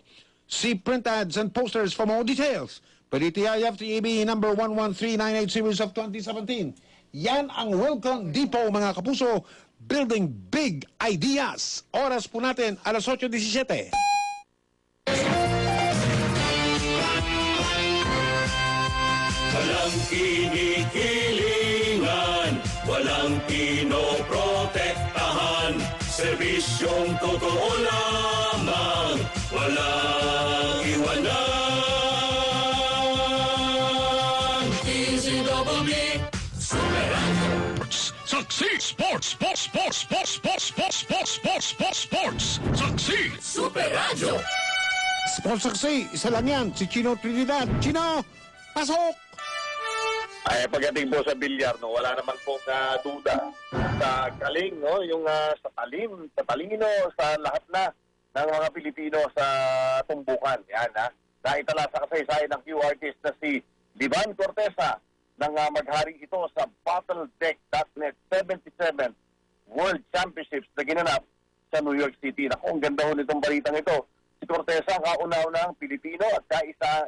See print ads and posters for more details. PDTIF TEB number 11398 series of 2017. Yan ang Wilcon Depot, mga kapuso. Building big ideas. Oras po natin, alas 8:17. Walang kinikilingan, walang pinoprotektahan, serbisyong totoo lamang, walang iwanan. DZWB, Superano. Saksi Sports! Saksi Super Radio. Sports Saksi, isa lang yan, si Chino Trinidad. Chino, pasok! Ay, pagdating po sa bilyar, no, wala naman pong duda sa galing, no, yung sa talino, sa lahat na ng mga Pilipino sa tumbukan. Yan, naitala sa kasaysayan ng QRTs na si Livan Cortesa nang maghari ito sa Battledeck.net 77th World Championships na ginanap sa New York City. Naku, ang ganda ho nitong balitang ito. Si Cortesa, kauna-unang Pilipino at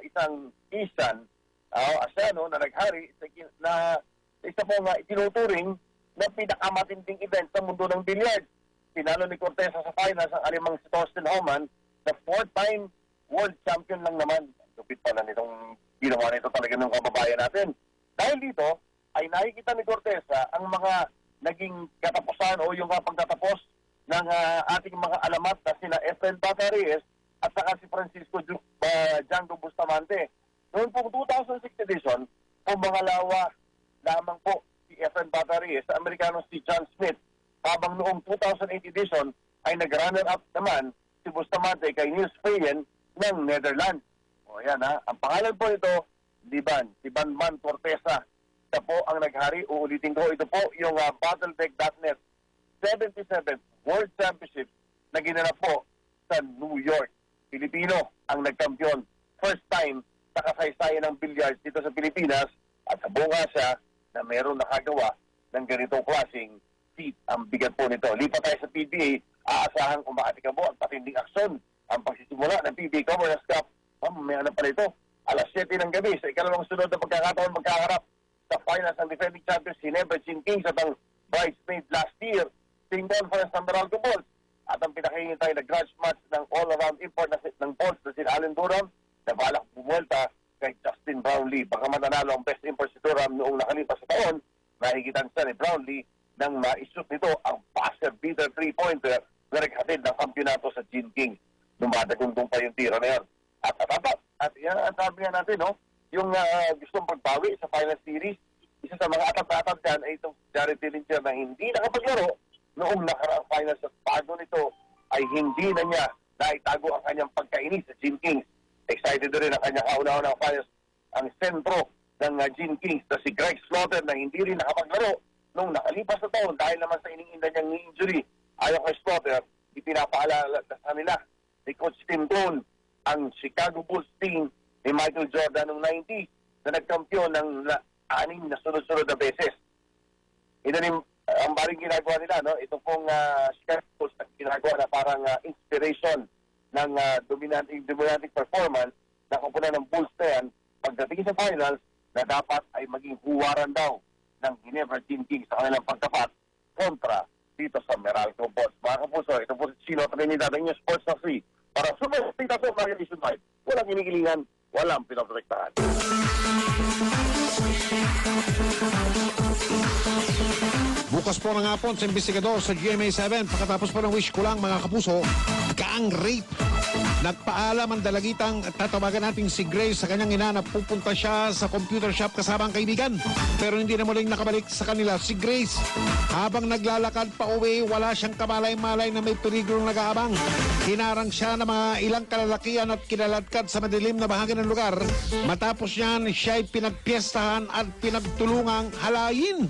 isang Asian ASEAN, na naghari na isa po nga itinuturing na pinakamatinding event sa mundo ng billiard. Pinalo ni Cortesa sa finals ang alimang si Thorsten Homan na 4-time world champion lang naman. Lupit pala nitong ginawa nito talaga ng kababayan natin. Dahil dito ay nakikita ni Cortesa ang mga naging katapusan o yung pagtatapos ng ating mga alamat na sina Efren Bataries at saka si Francisco Django Bustamante. Noong pong 2006 edition, pumangalawa lamang po si Efren Bataries sa Amerikanong si John Smith, habang noong 2008 edition ay nag-runner-up naman si Bustamante kay Niels Feyen ng Netherlands. O yan ang pangalan po ito, Livan Cortesa. Ito po ang naghari. Uulitin ko, ito po yung Battledeck.net 77th World Championship na ginanap po sa New York. Pilipino ang nagkampiyon. First time sa kasaysayan ng billiards dito sa Pilipinas at sa buong Asia na meron nakagawa ng ganitong klaseng feat. Ang bigat po nito. Lipat tayo sa PBA, aasahang umaatikabo ang patinding aksyon ang pagsisimula ng PBA Commonwealth Cup. Mamaya na pala ito. Alas 7 ng gabi sa ikalawang sunod na pagkakataon magkaharap sa finals ng defending champions si Never Chin Kings at ang bridesmaid last year, team conference ng Meralco Bulls. At ang pinakahihintay na grudge match ng all-around import ng Bulls na si Allen Durham na balak bumuelta kay Justin Brownlee. Baka mananalo ang best import si Durham noong nakalipas sa taon, nahigitan siya ni Brownlee nang ma-ishoot nito ang buzzer beater 3-pointer na naghatid ng kampyonato sa Chin Kings. Dumadagundong pa yung tira na yan. At yan ang sabi nga natin, no? Yung gustong pagbawi sa final series, isa sa mga atap-atap dyan ay itong Jared Dillinger na hindi nakapaglaro noong nakaraang finals at bago nito ay hindi na niya naitago ang kanyang pagkainis sa Gene Kings. Excited rin ang kanyang kauna-unang finals ang sentro ng Gene Kings na si Greg Slaughter na hindi rin nakapaglaro noong nakalipas na taon dahil naman sa ininda niyang injury. Ayon kay Slaughter, ipinapaalala sa kanila ni Coach Tim Cone ang Chicago Bulls team ni Michael Jordan noong 90s na nagkampiyon ng 6 na sunod-sunod na beses. Ito rin ang baring ginagawa nila, no? Ito pong Chicago Bulls ang ginagawa na parang inspiration ng dominating performance na kumpuna ng Bulls na yan pagdating sa finals na dapat ay maging huwaran daw ng Ginebra Gene Kings sa kanilang pagtapat kontra dito sa Meralco Bulls. Mga kapuso, ito po si Chino Trinidad ng inyong Sports Taxi para sumasita sa mga nationwide. Walang inigilingan, walang pinaprotektahan. Bukas po ng hapon sa investigador sa GMA7. Pagkatapos po ng wish ko lang mga kapuso, gang rape. Nagpaalam ang dalagitang tatawagan natin si Grace sa kanyang ina na pupunta siya sa computer shop kasama ang kaibigan. Pero hindi na muling nakabalik sa kanila si Grace. Habang naglalakad pa uwi, wala siyang kamalay-malay na may peligro nag-aabang. Hinarang siya ng mga ilang kalalakian at kinaladkad sa madilim na bahagi ng lugar. Matapos yan, siya ay pinagpiestahan at pinagtulungang halayin.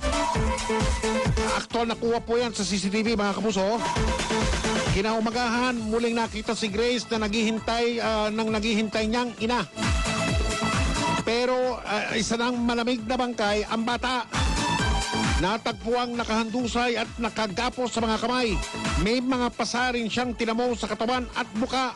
Aktual nakuha po yan sa CCTV mga kapuso. Kinaumagahan, muling nakita si Grace na naghihintay niyang ina. Pero isa ng malamig na bangkay, ang bata. Natagpuang nakahandusay at nakagapos sa mga kamay. May mga pasarin siyang tinamo sa katawan at muka.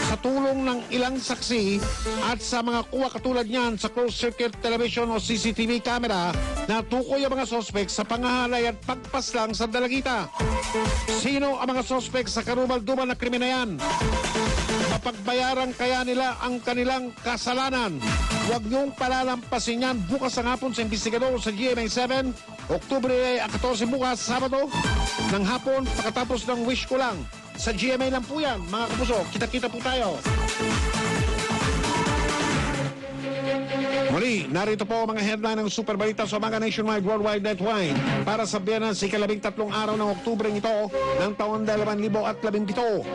Sa tulong ng ilang saksi at sa mga kuha katulad niyan sa closed-circuit television o CCTV camera, natukoy ang mga sospek sa pangahalay at pagpaslang sa dalagita. Sino ang mga sospek sa karumal-dumal na krimen na yan? Mapagbayaran kaya nila ang kanilang kasalanan? Huwag niyong palalampasin yan bukas ang hapon sa investigador sa GMA7. Oktubre 14 bukas, Sabado, ng hapon, pagkatapos ng wish ko lang. Sa GMA lang po yan, mga kapuso. Kita-kita po tayo. Muli, narito po ang mga headline ng Super Balita sa mga nationwide, worldwide, netwide. Para sa Biyernes, ika-13 araw ng Oktubre ito ng taon 2017.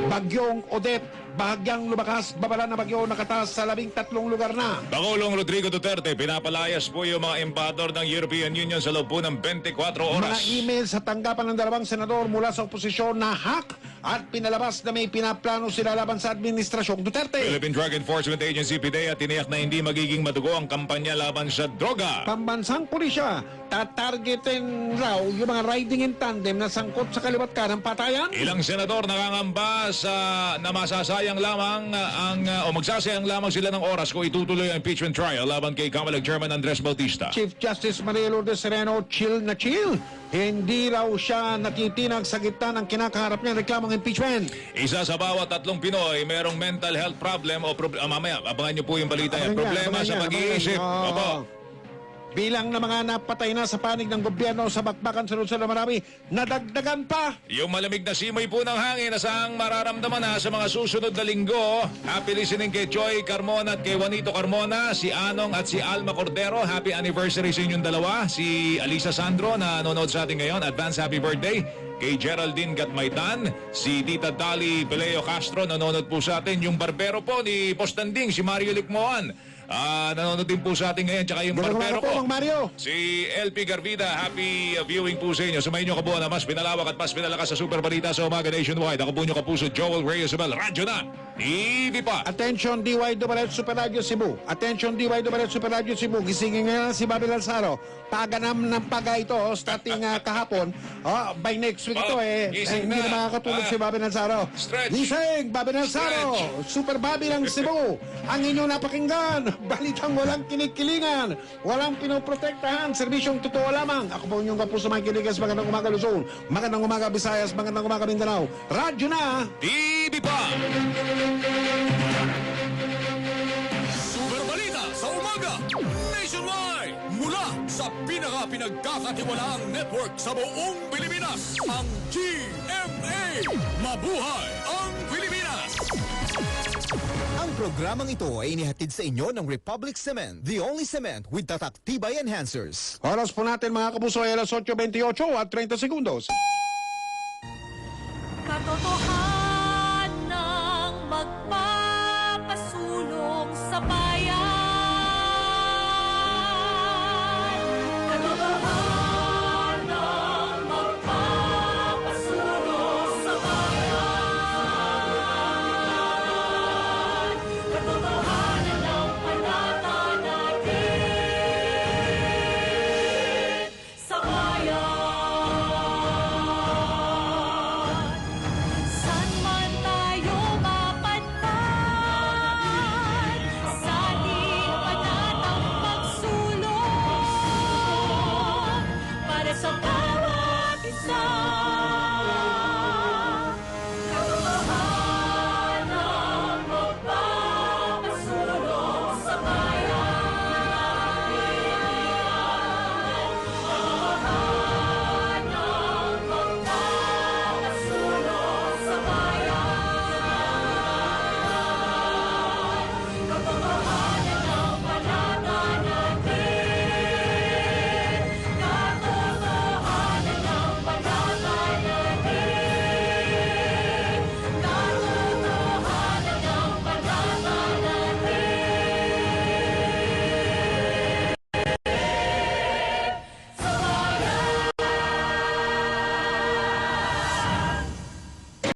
Bagyong Odette, bahagyang lumakas, babala na bagyo nakataas sa 13 lugar na. Pangulong Rodrigo Duterte, pinapalayas po yung mga embador ng European Union sa loob po ng 24 oras. Mga email sa tanggapan ng dalawang senador mula sa oposisyon na hack at pinalabas na may pinaplano sila laban sa administrasyong Duterte. Philippine Drug Enforcement Agency, PDEA, tiniyak na hindi magiging madugo ang kampanya laban sa droga. Pambansang pulisya, tatargetin raw yung mga riding in tandem na sangkot sa kaliwat ka ng patayan. Ilang senador nakangamba na masasayang lamang o magsasayang lamang sila ng oras kung itutuloy ang impeachment trial laban kay Comelec Chairman Andres Bautista. Chief Justice Maria Lourdes Sereno, chill na chill. Hindi raw siya natitinag sa gitna ng kinakaharap niya reklamong impeachment. Isa sa bawat 3 Pinoy merong mental health problem o mamaya, abangan niyo po yung balita yan. Problema sa pag-iisip. Opo. Bilang na mga napatay na sa panig ng gobyerno sa bakbakan sa Luzon na marami, nadagdagan pa. Yung malamig na simoy po ng hangin na saang mararamdaman na sa mga susunod na linggo. Happy listening kay Joy Carmona at kay Juanito Carmona, si Anong at si Alma Cordero. Happy anniversary sa inyong dalawa. Si Alisa Sandro na nanonood sa atin ngayon. Advance happy birthday. Kay Geraldine Gatmaytan, si Tita Dali Peleo Castro nanonood po sa atin. Yung barbero po ni Postanding, si Mario Licmoan. Nanonood din po sa atin ngayon. Tsaka yung barbero ko, Mario. si LP Garvida. Happy viewing po sa inyo. Sumayin nyo kabuhan na mas pinalawak at mas pinalakas sa Super Balita sa umaga nationwide. Ako po nyo kapuso, Joel Reyes Abel. Radyo na, TV pa. Attention, DY Dumaret Super Radio Cebu. Attention, DY Dumaret Super Radio Cebu. Gisingin nga si Bobby Lanzaro. Paganam ng paga ito, starting kahapon. By next week ito hindi na makakatulog si Bobby Lanzaro. Gising, Bobby Lanzaro. Super Bobby ng Cebu. Ang inyong napakinggan. Balitang walang kinikilingan, walang pinoprotektahan, serbisyong totoo lamang. Ako po inyong kapuso mga kinigas, magandang umaga Luzon, magandang umaga Visayas, magandang umaga Mindanao. Radyo na, TV pa! Super Balita sa umaga, nationwide, mula sa pinagkakatiwalaang network sa buong Pilipinas, ang GMA. Mabuhay ang Pilipinas! Ang programang ito ay inihatid sa inyo ng Republic Cement, the only cement with tatak tibay enhancers. Oras po natin mga kapuso ay alas 8:28 at 30 segundos.